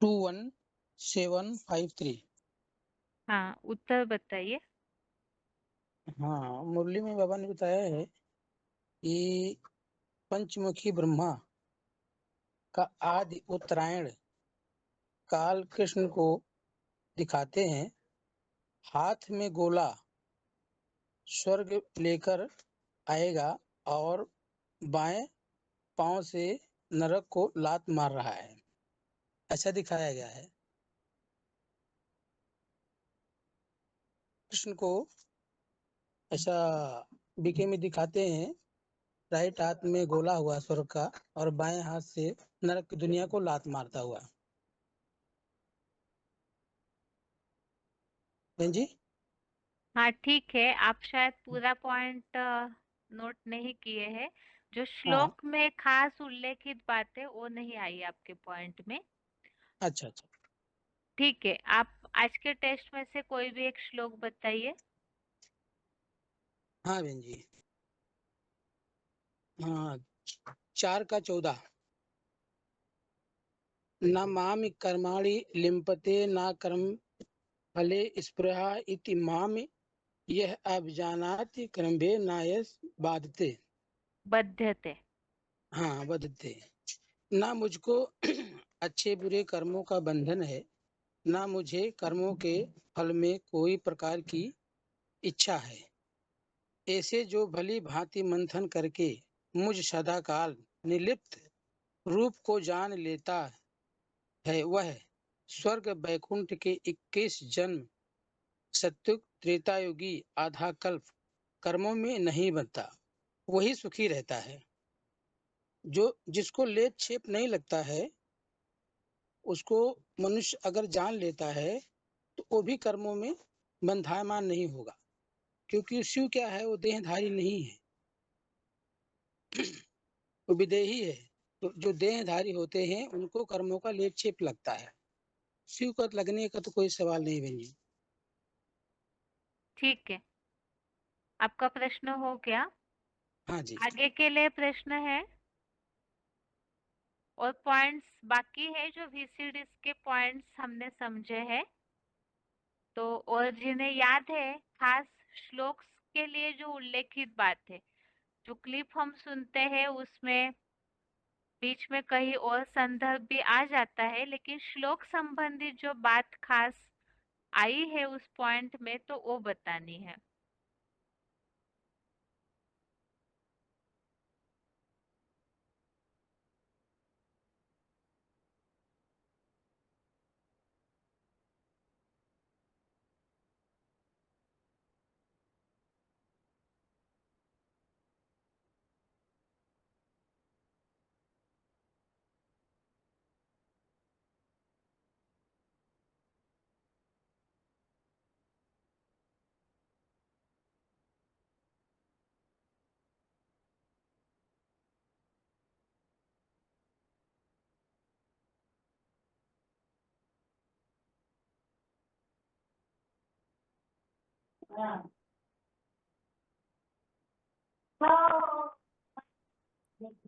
21753। हाँ, उत्तर बताइए। हाँ, मुरली में बाबा ने बताया है कि पंचमुखी ब्रह्मा का आदि उत्तरायण काल कृष्ण को दिखाते हैं। हाथ में गोला स्वर्ग लेकर आएगा और बाएं पांव से नरक को लात मार रहा है, ऐसा दिखाया गया है। कृष्ण को ऐसा बीके में दिखाते हैं, राइट हाथ में गोला हुआ स्वर्ग का और बाएं हाथ से नरक की दुनिया को लात मारता हुआ। बहन जी। हाँ ठीक है, आप शायद पूरा पॉइंट नोट नहीं किए हैं। जो हाँ, श्लोक में खास उल्लेखित बात है वो नहीं आई आपके पॉइंट में। अच्छा अच्छा। ठीक है, आप आज के टेस्ट में से कोई भी एक श्लोक बताइए। हाँ बहन जी। हाँ, 4 का 14। न माम कर्माणि लिम्पते न कर्म फले स्पृहा इति माम यह अभिजानाति कर्मभे नायस बाधते। बध्यते। हाँ, बधते। ना मुझको अच्छे बुरे कर्मों का बंधन है, ना मुझे कर्मों के फल में कोई प्रकार की इच्छा है। ऐसे जो भली भांति मंथन करके मुझ सदाकाल निर्लिप्त रूप को जान लेता है, वह स्वर्ग वैकुंठ के 21 जन्म सत्युग त्रेतायुगी आधा कल्प कर्मों में नहीं बनता, वही सुखी रहता है। जो जिसको लेप छेप नहीं लगता है, उसको मनुष्य अगर जान लेता है तो वो भी कर्मों में बंधायमान नहीं होगा, क्योंकि शिव क्या है, वो देहधारी नहीं है, वो विदेही है। तो जो देहधारी होते हैं उनको कर्मों का लेप छेप लगता है, शिव का लगने का तो कोई सवाल नहीं बहन जी। ठीक है, आपका प्रश्न हो गया। हाँ जी। आगे के लिए प्रश्न है और पॉइंट्स बाकी है, जो VCDs के पॉइंट्स हमने समझे हैं। तो और जिन्हें याद है खास श्लोक के लिए जो उल्लेखित बात है, जो क्लिप हम सुनते हैं उसमें बीच में कहीं और संदर्भ भी आ जाता है, लेकिन श्लोक संबंधित जो बात खास आई है उस पॉइंट में तो वो बतानी है।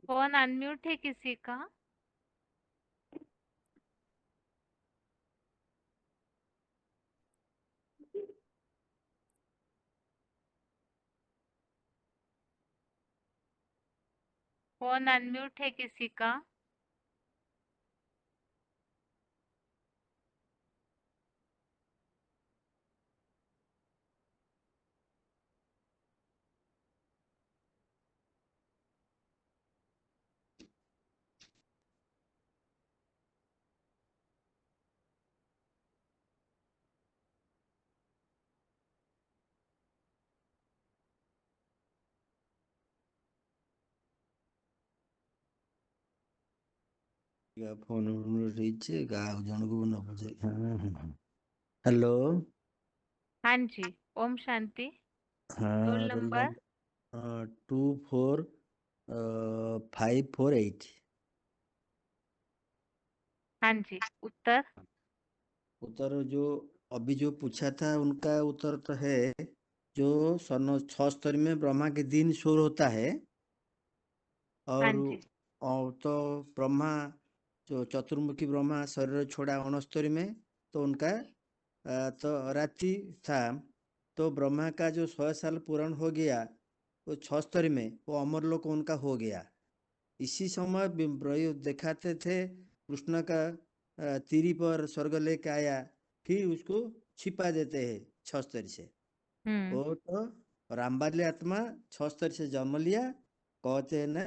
फोन अनम्यूट है किसी का? फोन अनम्यूट है किसी का? फोन रही जनक न बुझे। हेलो। हाँ जी, ओम शांति। हाँ, रोल रोल नंबर? नंबर 24548। हाँ जी, उत्तर? उत्तर जो अभी जो पूछा था उनका उत्तर तो है, जो सन 76 में ब्रह्मा के दिन शुरू होता है, हाँ और जी, तो ब्रह्मा जो चतुर्मुखी ब्रह्मा शरीर छोड़ा 69 में, तो उनका तो रात्रि था। तो ब्रह्मा का जो 100 साल पूर्ण हो गया, वो 76 में वो अमरलोक उनका हो गया। इसी समय दिखाते थे कृष्ण का तीरी पर स्वर्ग लेके आया, फिर उसको छिपा देते हैं 76 से। वो तो रामबाली आत्मा 76 से जन्म लिया, कहते हैं ना,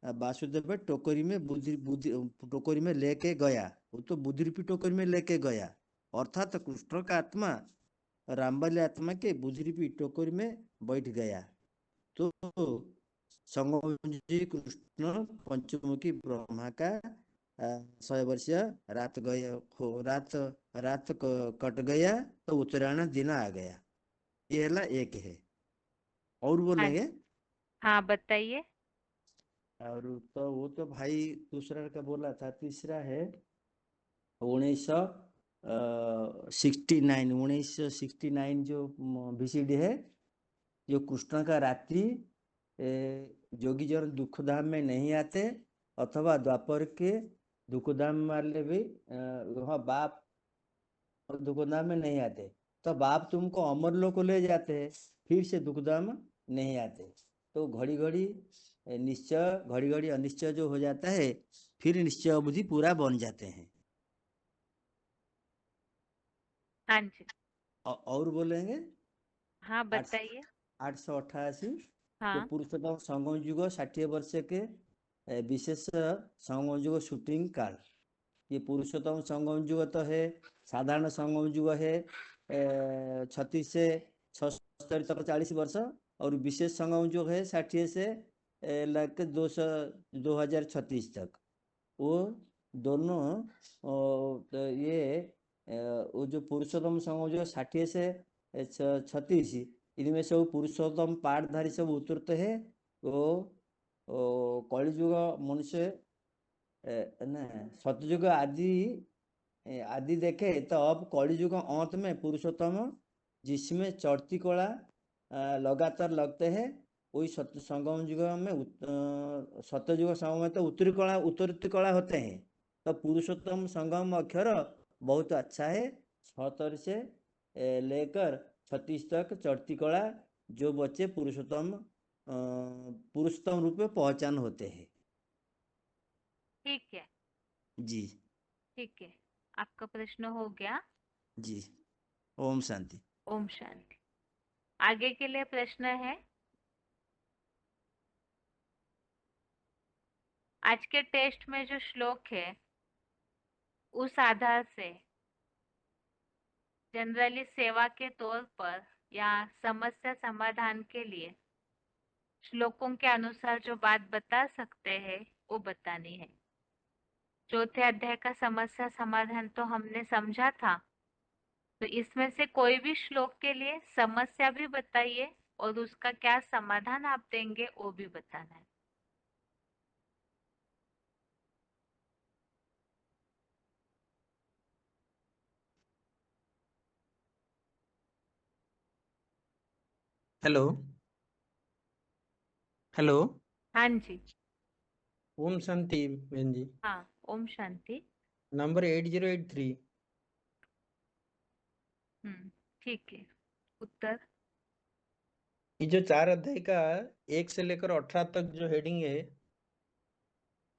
वासुदेव टोकरी में बुद्धि बुद्धि टोकरी में लेके गया, वो तो बुद्धि रूपी टोकरी में लेके गया, अर्थात तो कृष्ण का आत्मा रामबाली आत्मा के बुद्धि रूपी टोकरी में बैठ गया। तो संगमजी कृष्ण पंचमुखी ब्रह्मा का 100 वर्ष रात गया हो, रात कट गया, तो उत्तरायण दिन आ गया। ये वाला एक है। और हाँ बोलेंगे? जी, हाँ बताइए। और तो वो तो भाई दूसरा का बोला था। तीसरा है 1969 जो VCD है, जो कृष्ण का रात्रि जोगी जन दुखधाम में नहीं आते, अथवा द्वापर के दुखधाम वाले भी वहाँ बाप दुखधाम में नहीं आते, तो बाप तुमको अमरलोक को ले जाते हैं, फिर से दुखधाम नहीं आते। तो घड़ी घड़ी निश्चय, घड़ी घड़ी अनिश्चय जो हो जाता है, फिर निश्चय अवधि पूरा बन जाते हैं। हाँ जी, और बोलेंगे? हाँ बताइए। 888। जो हाँ पुरुषोत्तम संगम युग 60 वर्ष के विशेष संगम युग शूटिंग काल। ये पुरुषोत्तम संगम युग तो है, साधारण संगम युग है 36 से 76 तक 40 वर्ष, और विशेष संगम युग है 60 से लग 2036 तक। वो दोनों तो ये वो जो पुरुषोत्तम संगम युग 60 से 36, इनमें से वो पुरुषोत्तम पाठधारी सब उतरते हैं। वो कलियुग मनुष्य ना सतयुग आदि देखे तो अब कलियुग अंत में पुरुषोत्तम जिसमें चढ़ती कला लगातार लगते हैं, वही सत्य संगम युग में सत्ययुग संगम में तो उत्तरी कला होते हैं। तो पुरुषोत्तम संगम अक्षर बहुत अच्छा है। 76 से लेकर 36 तक चढ़ती कला जो बच्चे पुरुषोत्तम रूप में पहचान होते हैं। ठीक है, जी ठीक है, आपका प्रश्न हो गया। जी। ओम शांति। ओम शांति। आगे के लिए प्रश्न है, आज के टेस्ट में जो श्लोक है उस आधार से जनरली सेवा के तौर पर या समस्या समाधान के लिए श्लोकों के अनुसार जो बात बता सकते हैं वो बतानी है। चौथे अध्याय का समस्या समाधान तो हमने समझा था, तो इसमें से कोई भी श्लोक के लिए समस्या भी बताइए और उसका क्या समाधान आप देंगे वो भी बताना है। Hello hello. हाँ जी। ओम शांति बहन जी। हाँ, ओम शांति। नंबर 8083। ठीक है। उत्तर। ये जो 4 अध्याय का 1 से लेकर 18 तक जो हेडिंग है,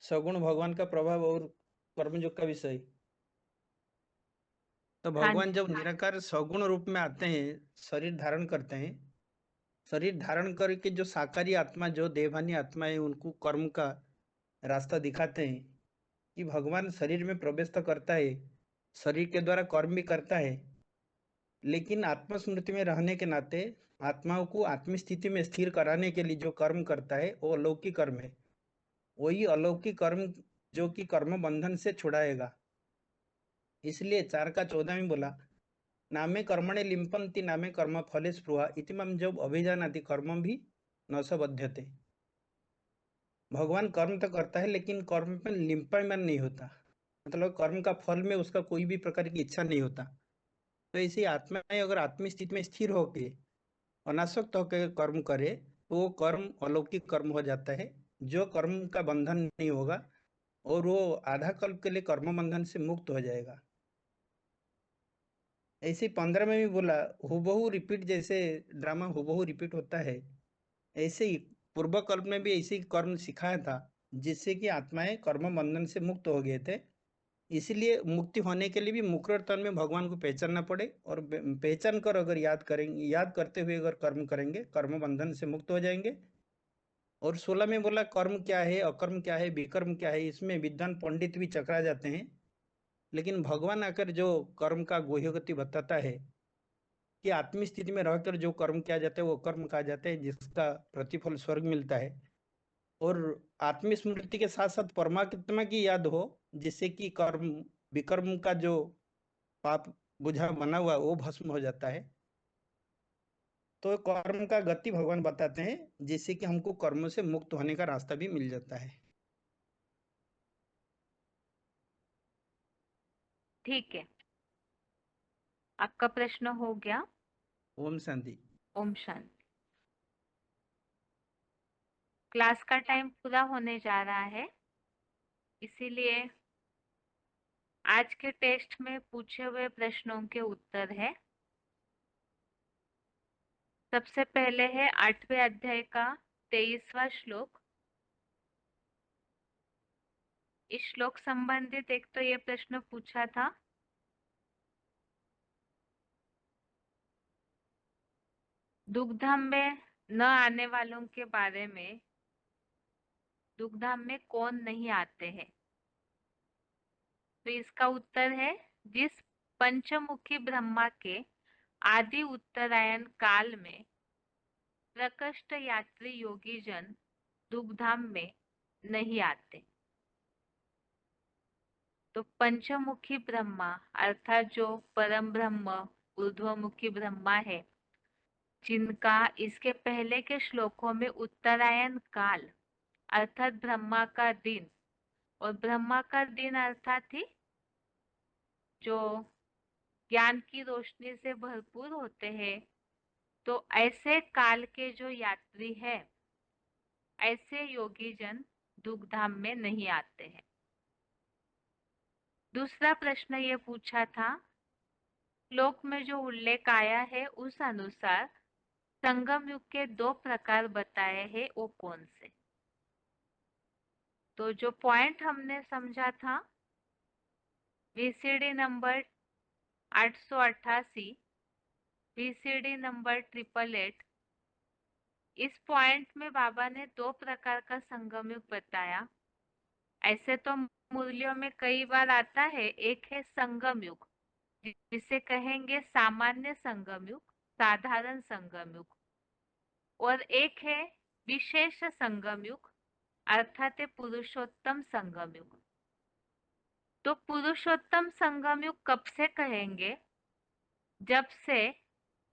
सगुण भगवान का प्रभाव और कर्मयोग का विषय। तो हाँ भगवान जी। जब निराकार सगुण रूप में आते हैं, शरीर धारण करते हैं, शरीर धारण करके जो साकारी आत्मा, जो देवानी आत्मा है, उनको कर्म का रास्ता दिखाते हैं कि भगवान शरीर में प्रवेश तो करता है, शरीर के द्वारा कर्म भी करता है, लेकिन आत्मस्मृति में रहने के नाते आत्माओं को आत्म स्थिति में स्थिर कराने के लिए जो कर्म करता है वो अलौकिक कर्म है। वही अलौकिक कर्म जो कि कर्म बंधन से छुड़ाएगा। इसलिए 4 का 14 में बोला, नामे कर्मणे लिम्पन्ति नामे कर्म फले स्पृहा इतिमं जब अभिजानाति कर्म भी न स बध्यते। भगवान कर्म तो करता है लेकिन कर्म में लिम्पन नहीं होता, मतलब कर्म का फल में उसका कोई भी प्रकार की इच्छा नहीं होता। तो इसी आत्माएं अगर आत्म स्थिति में स्थिर होके अनासक्त होकर कर्म करे तो वो कर्म अलौकिक कर्म हो जाता है, जो कर्म का बंधन नहीं होगा और वो आधा कल्प के लिए कर्म बंधन से मुक्त हो जाएगा। ऐसे 15 में भी बोला, हुबहू रिपीट, जैसे ड्रामा हुबहू रिपीट होता है ऐसे ही पूर्व कल्प में भी ऐसे ही कर्म सिखाया था, जिससे कि आत्माएं कर्म बंधन से मुक्त हो गए थे। इसलिए मुक्ति होने के लिए भी मुकर तन में भगवान को पहचानना पड़े, और पहचान कर अगर याद करेंगे, याद करते हुए अगर कर्म करेंगे, कर्म बंधन से मुक्त हो जाएंगे। और 16 में बोला कर्म क्या है, अकर्म क्या है, विकर्म क्या है, इसमें विद्वान पंडित भी चकरा जाते हैं। लेकिन भगवान आकर जो कर्म का गुह्यगति बताता है कि आत्म स्थिति में रहकर जो कर्म किया जाता है वो कर्म कहा जाता है, जिसका प्रतिफल स्वर्ग मिलता है। और आत्मस्मृति के साथ साथ परमात्मा की याद हो, जिससे कि कर्म विकर्म का जो पाप बुझा बना हुआ वो भस्म हो जाता है। तो कर्म का गति भगवान बताते हैं, जिससे कि हमको कर्म से मुक्त होने का रास्ता भी मिल जाता है। ठीक है, आपका प्रश्न हो गया। ओम शांति। ओम शांति। क्लास का टाइम पूरा होने जा रहा है, इसीलिए आज के टेस्ट में पूछे हुए प्रश्नों के उत्तर है। सबसे पहले है 8वें अध्याय का 23वां श्लोक। इस श्लोक संबंधित एक तो ये प्रश्न पूछा था, दुग्धम में न आने वालों के बारे में दुग्धाम में कौन नहीं आते हैं? तो इसका उत्तर है जिस पंचमुखी ब्रह्मा के आदि उत्तरायण काल में प्रकृष्ट यात्री योगी जन दुग्धाम में नहीं आते। तो पंचमुखी ब्रह्मा अर्थात जो परम ब्रह्म ऊर्ध्वमुखी ब्रह्मा है, जिनका इसके पहले के श्लोकों में उत्तरायण काल अर्थात ब्रह्मा का दिन, और ब्रह्मा का दिन अर्थात ही जो ज्ञान की रोशनी से भरपूर होते हैं, तो ऐसे काल के जो यात्री है, ऐसे योगी जन दुग्धाम में नहीं आते हैं। दूसरा प्रश्न ये पूछा था, श्लोक में जो उल्लेख आया है उस अनुसार संगम युग के 2 प्रकार बताए हैं, वो कौन से? तो जो पॉइंट हमने समझा था VCD नंबर 888, VCD नंबर 888, इस पॉइंट में बाबा ने 2 प्रकार का संगम युग बताया। ऐसे तो मूल्यों में कई बार आता है, एक है संगम युग जिसे कहेंगे सामान्य संगम युग, साधारण संगम युग, और एक है विशेष संगम युग अर्थात पुरुषोत्तम संगम युग। तो पुरुषोत्तम संगम युग कब से कहेंगे? जब से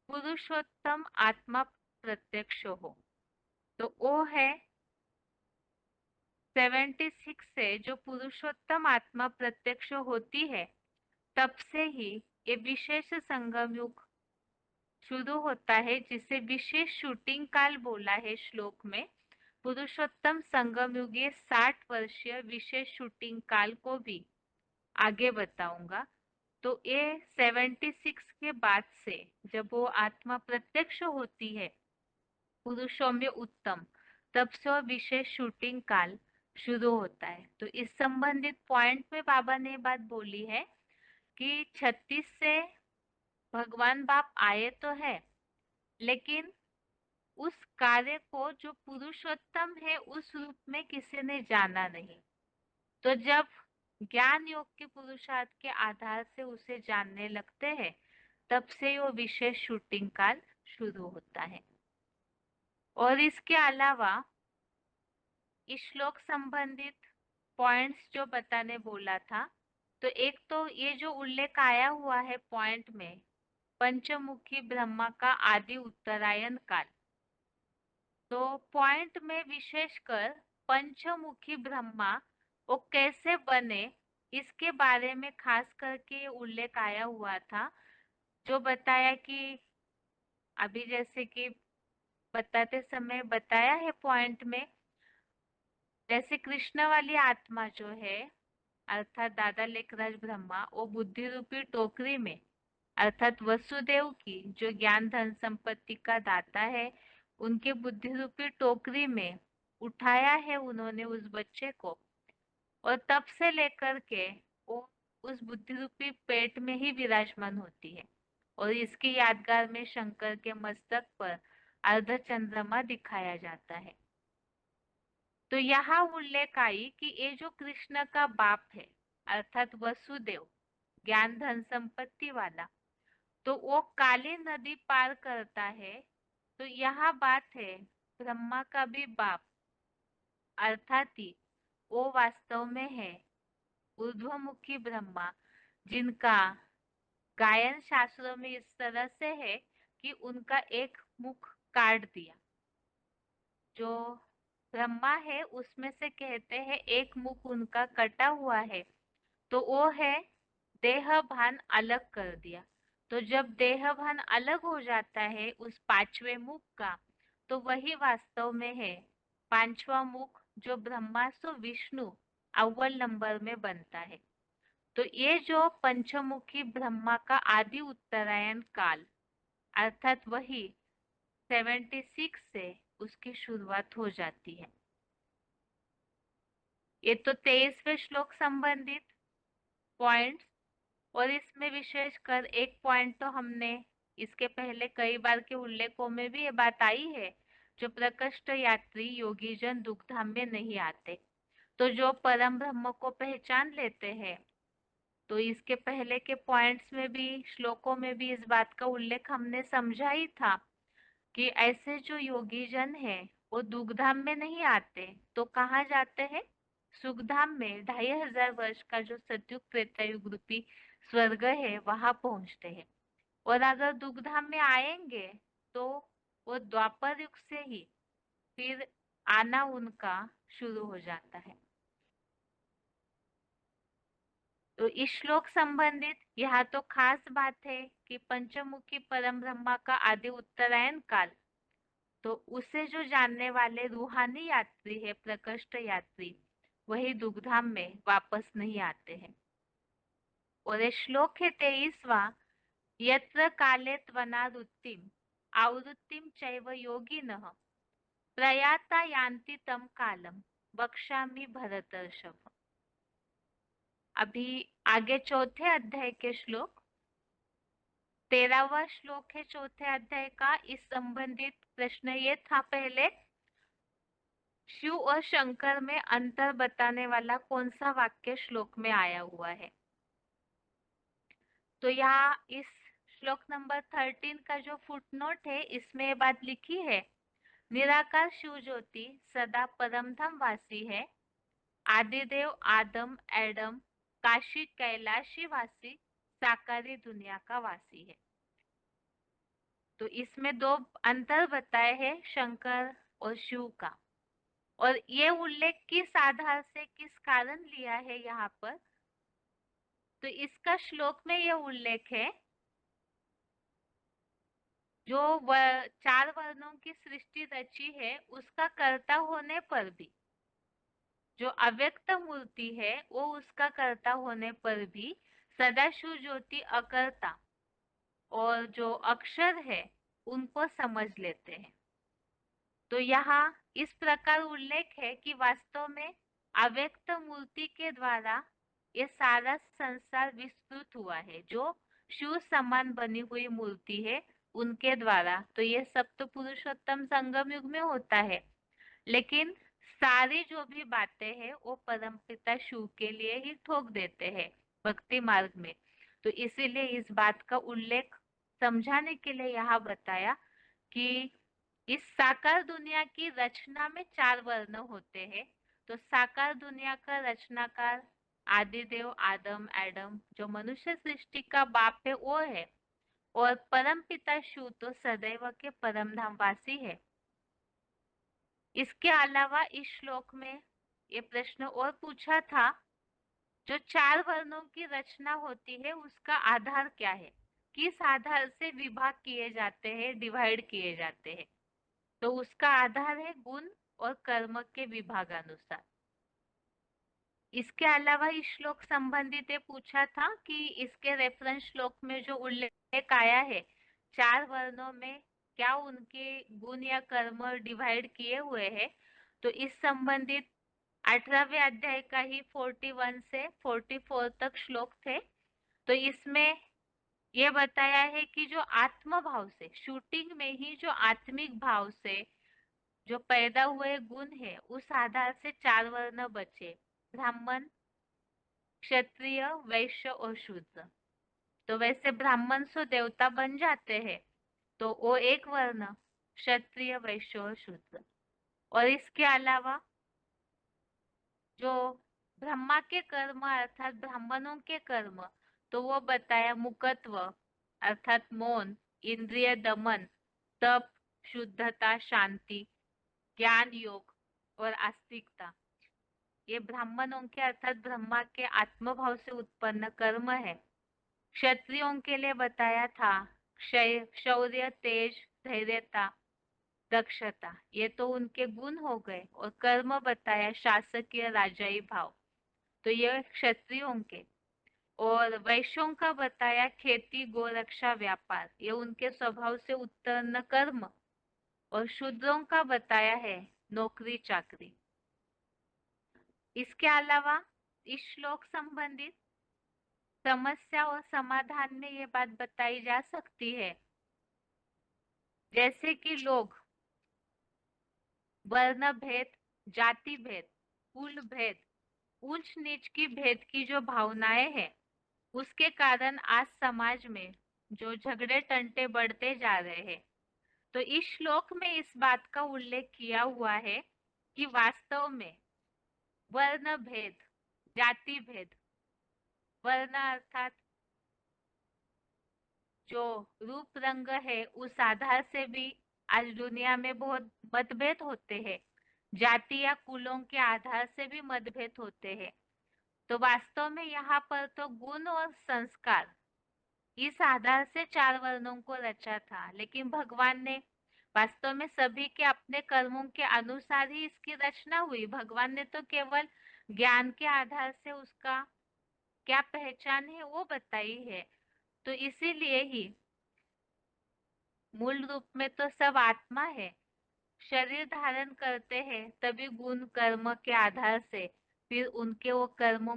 पुरुषोत्तम आत्मा प्रत्यक्ष हो। तो वो है 76 से जो पुरुषोत्तम आत्मा प्रत्यक्ष होती है, तब से ही ये विशेष संगम युग शुरू होता है, जिसे विशेष शूटिंग काल बोला है श्लोक में। पुरुषोत्तम संगम युग ये 60 वर्षीय विशेष शूटिंग काल को भी आगे बताऊंगा। तो ये 76 के बाद से जब वो आत्मा प्रत्यक्ष होती है पुरुषों में उत्तम, तब से वो विशेष शूटिंग काल शुरू होता है। तो इस संबंधित पॉइंट में बाबा ने बात बोली है कि 36 से भगवान बाप आए तो है, लेकिन उस कार्य को जो पुरुषोत्तम है उस रूप में किसी ने जाना नहीं। तो जब ज्ञान योग के पुरुषार्थ के आधार से उसे जानने लगते हैं, तब से वो विशेष शूटिंग काल शुरू होता है। और इसके अलावा इस श्लोक संबंधित पॉइंट्स जो बताने बोला था, तो एक तो ये जो उल्लेख आया हुआ है पॉइंट में, पंचमुखी ब्रह्मा का आदि उत्तरायण काल। तो पॉइंट में विशेषकर पंचमुखी ब्रह्मा वो कैसे बने, इसके बारे में खास करके उल्लेख आया हुआ था, जो बताया कि अभी जैसे कि बताते समय बताया है पॉइंट में, जैसे कृष्ण वाली आत्मा जो है अर्थात दादा लेखराज ब्रह्मा, वो बुद्धि रूपी टोकरी में अर्थात वसुदेव की जो ज्ञान धन संपत्ति का दाता है, उनके बुद्धि रूपी टोकरी में उठाया है उन्होंने उस बच्चे को, और तब से लेकर के वो उस बुद्धि रूपी पेट में ही विराजमान होती है। और इसकी यादगार में शंकर के मस्तक पर अर्ध चंद्रमा दिखाया जाता है। तो यहाँ उल्लेख आई कि ये जो कृष्ण का बाप है अर्थात वसुदेव ज्ञान धन संपत्ति वाला, तो वो काली नदी पार करता है। तो यहाँ बात है ब्रह्मा का भी बाप अर्थात ही वो वास्तव में है ऊर्ध्वमुखी ब्रह्मा, जिनका गायन शास्त्रों में इस तरह से है कि उनका एक मुख काट दिया। जो ब्रह्मा है उसमें से कहते हैं एक मुख उनका कटा हुआ है, तो वो है देह भान अलग कर दिया। तो जब देह भान अलग हो जाता है उस 5वें मुख का, तो वही वास्तव में है 5वां मुख जो ब्रह्मासु विष्णु अव्वल नंबर में बनता है। तो ये जो पंचमुखी ब्रह्मा का आदि उत्तरायण काल अर्थात वही 76 से उसकी शुरुआत हो जाती है। ये तो 23वें श्लोक संबंधित पॉइंट्स, और इसमें विशेषकर एक पॉइंट तो हमने इसके पहले कई बार के उल्लेखों में भी ये बात आई है जो प्रकृष्ट यात्री योगी जन दुखधाम में नहीं आते। तो जो परम ब्रह्म को पहचान लेते हैं, तो इसके पहले के पॉइंट्स में भी, श्लोकों में भी इस बात का उल्लेख हमने समझा ही था कि ऐसे जो योगी जन है वो दुखधाम में नहीं आते, तो कहाँ जाते हैं? सुखधाम में 2500 वर्ष का जो सतयुग त्रेतायुग रूपी स्वर्ग है वहां पहुंचते हैं। और अगर दुखधाम में आएंगे तो वो द्वापर युग से ही फिर आना उनका शुरू हो जाता है। तो इस श्लोक संबंधित यहाँ तो खास बात है कि पंचमुखी परम ब्रह्मा का आदि उत्तरायण काल, तो उसे जो जानने वाले रूहानी यात्री है, प्रकृष्ट यात्री, वही दुखधाम में वापस नहीं आते हैं। और ये श्लोक है 23वां, यत्र काले त्वनावृत्तिम आवृत्तिम चैव योगिनः प्रयाता यान्ति तम कालम वक्ष्यामि भरतर्षभ। अभी आगे चौथे अध्याय के श्लोक, 13वां श्लोक है चौथे अध्याय का। इस संबंधित प्रश्न ये था पहले, शिव और शंकर में अंतर बताने वाला कौन सा वाक्य श्लोक में आया हुआ है? तो यहाँ इस श्लोक नंबर 13 का जो फुटनोट है, इसमें ये बात लिखी है, निराकार शिव ज्योति सदा परमधाम वासी है, आदिदेव आदम एडम काशी कैलाशी वासी साकारी दुनिया का वासी है। तो इसमें दो अंतर बताए हैं शंकर और शिव का। और ये उल्लेख किस आधार से, किस कारण लिया है यहाँ पर? तो इसका श्लोक में यह उल्लेख है, जो चार वर्णों की सृष्टि रची है उसका कर्ता होने पर भी, जो अव्यक्त मूर्ति है वो उसका कर्ता होने पर भी सदाशिव ज्योति अकर्ता और जो अक्षर है उनको समझ लेते हैं। तो यहाँ इस प्रकार उल्लेख है कि वास्तव में अव्यक्त मूर्ति के द्वारा ये सारा संसार विस्तृत हुआ है, जो शिव समान बनी हुई मूर्ति है उनके द्वारा। तो ये सप्त पुरुषोत्तम संगम युग में होता है, लेकिन सारी जो भी बातें हैं वो परमपिता शिव के लिए ही ठोक देते हैं भक्ति मार्ग में। तो इसीलिए इस बात का उल्लेख समझाने के लिए यहाँ बताया कि इस साकार दुनिया की रचना में चार वर्ण होते हैं। तो साकार दुनिया का रचनाकार आदिदेव आदम एडम, जो मनुष्य सृष्टि का बाप है वो है, और परम पिता शिव तो सदैव के परम धाम वासी है। इसके अलावा इस श्लोक में ये प्रश्न और पूछा था, जो चार वर्णों की रचना होती है उसका आधार क्या है, किस आधार से विभाग किए जाते हैं, डिवाइड किए जाते हैं? तो उसका आधार है गुण और कर्म के विभागानुसार। इसके अलावा इस श्लोक संबंधित ये पूछा था कि इसके रेफरेंस श्लोक में जो उल्लेख आया है चार वर्णों में, क्या उनके गुण या कर्म डिवाइड किए हुए हैं? तो इस संबंधित 18वें अध्याय का ही 41 से 44 तक श्लोक थे। तो इसमें ये बताया है कि जो आत्म भाव से, शूटिंग में ही जो आत्मिक भाव से जो पैदा हुए गुण है उस आधार से चार वर्ण बचे, ब्राह्मण, क्षत्रिय, वैश्य और शूद्र। तो वैसे ब्राह्मण सो देवता बन जाते हैं, तो वो एक वर्ण, क्षत्रिय, वैश्य और शूद्र। और इसके अलावा जो ब्रह्मा के कर्म अर्थात ब्राह्मणों के कर्म, तो वो बताया मुकत्व अर्थात मौन, इंद्रिय दमन, तप, शुद्धता, शांति, ज्ञान योग और आस्तिकता। ये ब्राह्मणों के अर्थात ब्रह्मा के आत्मभाव से उत्पन्न कर्म है। क्षत्रियों के लिए बताया था शौर्य, तेज, धैर्यता, दक्षता, ये तो उनके गुण हो गए। और कर्म बताया शासकीय, राजाई भाव, तो ये क्षत्रियों के। और वैश्यों का बताया खेती, गोरक्षा, व्यापार, ये उनके स्वभाव से उत्पन्न कर्म। और शूद्रों का बताया है नौकरी चाकरी। इसके अलावा इस श्लोक संबंधित समस्या और समाधान में ये बात बताई जा सकती है, जैसे कि लोग वर्ण भेद, जाति भेद, कुल भेद, ऊंच नीच की भेद की जो भावनाएं हैं, उसके कारण आज समाज में जो झगड़े टंटे बढ़ते जा रहे हैं। तो इस श्लोक में इस बात का उल्लेख किया हुआ है कि वास्तव में वर्ण भेद, जाति भेद, वर्ण अर्थात जो रूप रंग है, उस आधार से भी आज दुनिया में बहुत मतभेद होते हैं। जाति या कुलों के आधार से भी मतभेद होते हैं। तो वास्तव में यहाँ पर तो गुण और संस्कार, इस आधार से 4 वर्णों को रचा था, लेकिन भगवान ने वास्तव में सभी के अपने कर्मों के अनुसार ही इसकी रचना हुई। भगवान ने तो केवल ज्ञान के आधार से उसका क्या पहचान है वो बताई है। तो इसीलिए ही मूल रूप में तो सब आत्मा है, शरीर धारण करते हैं तभी गुण कर्म के आधार से फिर उनके वो कर्म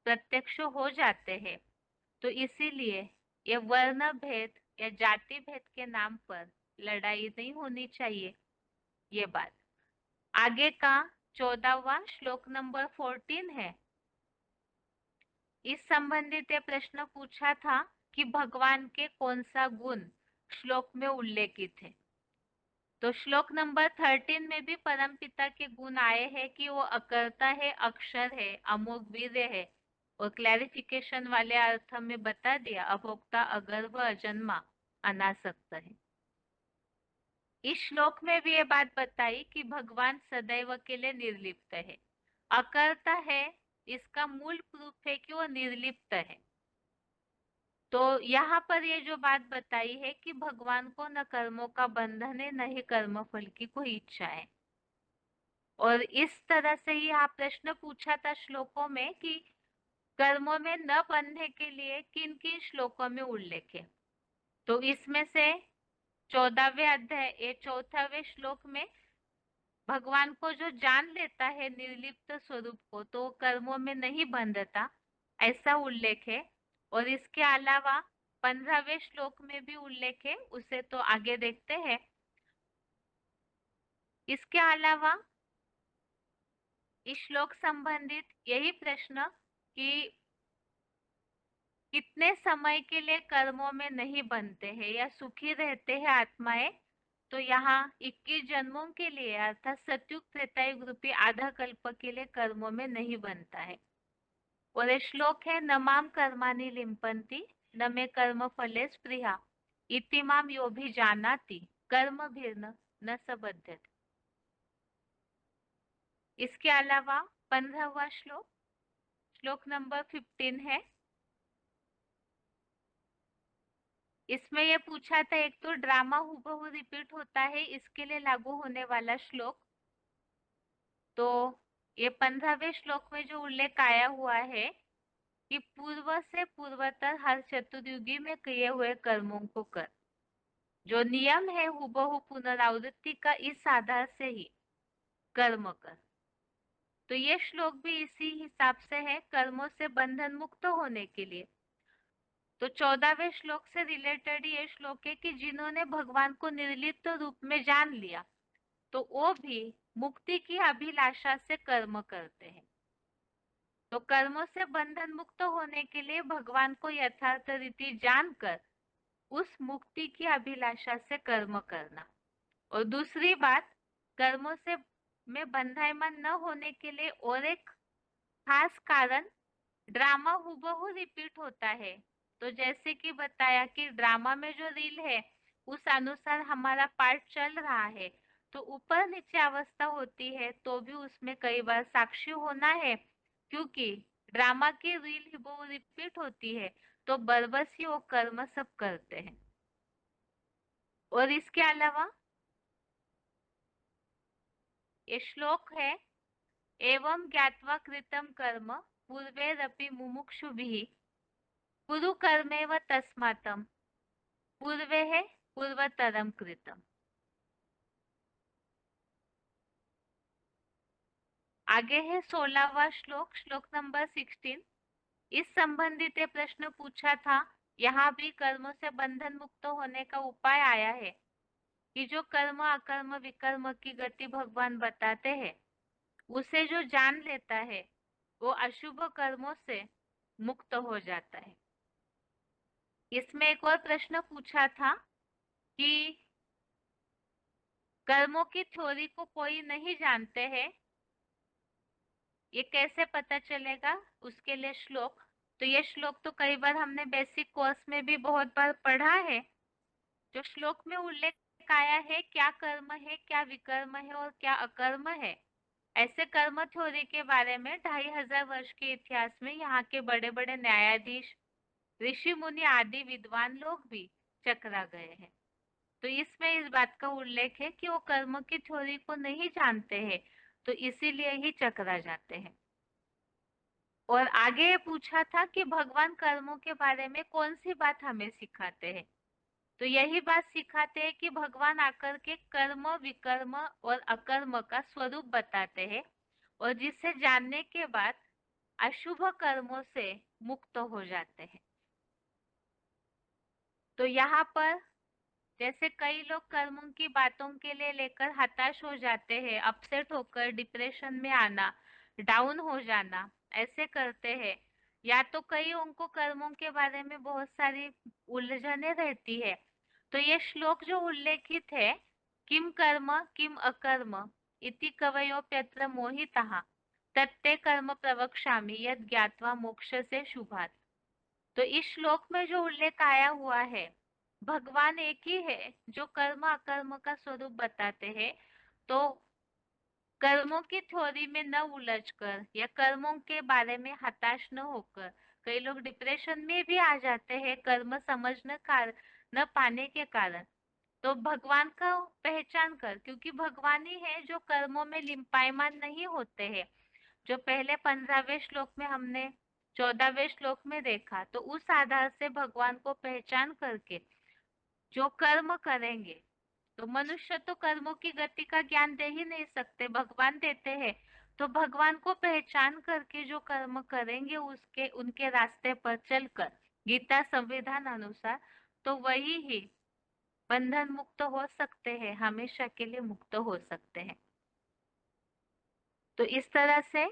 प्रत्यक्ष हो जाते हैं। तो इसीलिए ये वर्ण भेद या जाति भेद के नाम पर लड़ाई नहीं होनी चाहिए। ये बात आगे का 14वां श्लोक नंबर 14 है। इस संबंधित ये प्रश्न पूछा था कि भगवान के कौन सा गुण श्लोक में उल्लेखित है। तो श्लोक नंबर 13 में भी परम पिता के गुण आए हैं कि वो अकर्ता है, अक्षर है, अमोघ वीर्य है, और क्लैरिफिकेशन वाले अर्थ में बता दिया, अभोक्ता, अगर्भ, अजन्मा, अनासक्त है। इस श्लोक में भी ये बात बताई कि भगवान सदैव के लिए निर्लिप्त है। अकर्ता है, इसका मूल प्रूफ है कि वो निर्लिप्त है। तो यहाँ पर ये जो बात बताई है कि भगवान को न कर्मों का बंधन है, न ही कर्म फल की कोई इच्छा है। और इस तरह से ही आप प्रश्न पूछा था श्लोकों में कि कर्मों में न बंधने के लिए किन किन श्लोकों में उल्लेख है। तो इसमें से 14वें अध्याय ये 4वें श्लोक में भगवान को जो जान लेता है निर्लिप्त स्वरूप को, तो कर्मों में नहीं बंधता, ऐसा उल्लेख है। और इसके अलावा 15वें श्लोक में भी उल्लेख है, उसे तो आगे देखते हैं। इसके अलावा इस श्लोक संबंधित यही प्रश्न कि कितने समय के लिए कर्मों में नहीं बनते हैं या सुखी रहते हैं आत्माएं, तो यहाँ 21 जन्मों के लिए अर्थात सत्युग त्रेतायुग रूपी आधा कल्प के लिए कर्मों में नहीं बनता है। और ये श्लोक है, न माम कर्माणि लिम्पन्ति न मे कर्म फले स्पृहा इति माम यो भी जानाति कर्म भिर्न न सबध्यते। इसके अलावा 15वां श्लोक, श्लोक नंबर 15 है। इसमें ये पूछा था, एक तो ड्रामा हूबहू रिपीट होता है, इसके लिए लागू होने वाला श्लोक। तो ये 15वें श्लोक में जो उल्लेख आया हुआ है कि पूर्व से पूर्वतर हर चतुर्युगी में किए हुए कर्मों को कर, जो नियम है हूबहू पुनरावृत्ति का, इस आधार से ही कर्म कर। तो ये श्लोक भी इसी हिसाब से है, कर्मों से बंधन मुक्त होने के लिए। तो 14वें श्लोक से रिलेटेड ये श्लोक है कि जिन्होंने भगवान को निर्लिप्त रूप में जान लिया, तो वो भी मुक्ति की अभिलाषा से कर्म करते हैं। तो कर्मों से बंधन मुक्त होने के लिए भगवान को यथार्थ रीति जानकर उस मुक्ति की अभिलाषा से कर्म करना। और दूसरी बात, कर्मों से में बंधायमान न होने के लिए और एक खास कारण, ड्रामा हूबहू रिपीट होता है। तो जैसे कि बताया कि ड्रामा में जो रील है उस अनुसार हमारा पार्ट चल रहा है, तो ऊपर नीचे अवस्था होती है तो भी उसमें कई बार साक्षी होना है, क्योंकि ड्रामा की रील हूबहू रिपीट होती है, तो बरबस ही वो कर्म सब करते हैं। और इसके अलावा ये श्लोक है, एवं ज्ञात्वा कृतं कर्म पूर्वैरपि मुमुक्षुभिः कुरु कर्मेव तस्मात् पूर्वे पूर्वतरम कृतम। आगे है 16वां श्लोक, श्लोक नंबर 16। इस संबंधित प्रश्न पूछा था, यहाँ भी कर्मों से बंधन मुक्त होने का उपाय आया है। कि जो कर्म अकर्म विकर्म की गति भगवान बताते हैं, उसे जो जान लेता है वो अशुभ कर्मों से मुक्त हो जाता है। इसमें एक और प्रश्न पूछा था कि कर्मों की थ्योरी को कोई नहीं जानते हैं, ये कैसे पता चलेगा? उसके लिए श्लोक, तो ये श्लोक तो कई बार हमने बेसिक कोर्स में भी बहुत बार पढ़ा है। जो श्लोक में उल्लेख आया है, क्या कर्म है, क्या विकर्म है और क्या अकर्म है, ऐसे कर्म थ्योरी के बारे में 2500 वर्ष के इतिहास में यहाँ के बड़े बड़े न्यायाधीश, ऋषि मुनि आदि विद्वान लोग भी चकरा गए हैं। तो इसमें इस बात का उल्लेख है कि वो कर्म की थ्योरी को नहीं जानते हैं, तो इसीलिए ही चकरा जाते हैं। और आगे ये पूछा था कि भगवान कर्मों के बारे में कौन सी बात हमें सिखाते हैं, तो यही बात सिखाते हैं कि भगवान आकर के कर्म विकर्म और अकर्म का स्वरूप बताते हैं, और जिसे जानने के बाद अशुभ कर्मों से मुक्त हो जाते हैं। तो यहाँ पर जैसे कई लोग कर्मों की बातों के लिए लेकर हताश हो जाते हैं, अपसेट होकर डिप्रेशन में आना, डाउन हो जाना, ऐसे करते हैं, या तो कई उनको कर्मों के बारे में बहुत सारी उलझने रहती है। तो ये श्लोक जो उल्लेखित है, किम कर्म किम अकर्म इति कवयोप्यत्र मोहितः तत्ते कर्म प्रवक्ष्यामि यद् ज्ञात्वा मोक्ष से शुभात्। तो इस श्लोक में जो उल्लेख आया हुआ है, भगवान एक ही है जो कर्म अकर्म का स्वरूप बताते हैं। तो कर्मों की थ्योरी में न उलझकर या कर्मों के बारे में हताश न होकर, कई लोग डिप्रेशन में भी आ जाते हैं कर्म समझ न पाने के कारण, तो भगवान का पहचान कर, क्योंकि भगवान ही है जो कर्मों में लिंपायमान नहीं होते हैं। जो पहले 15वें श्लोक में हमने 14वें श्लोक में देखा, तो उस आधार से भगवान को पहचान करके जो कर्म करेंगे, तो मनुष्य तो कर्मों की गति का ज्ञान दे ही नहीं सकते, भगवान देते हैं। तो भगवान को पहचान करके जो कर्म करेंगे, उसके उनके रास्ते पर चलकर गीता संविधान अनुसार, तो वही ही बंधन मुक्त हो सकते हैं, हमेशा के लिए मुक्त हो सकते हैं। तो इस तरह से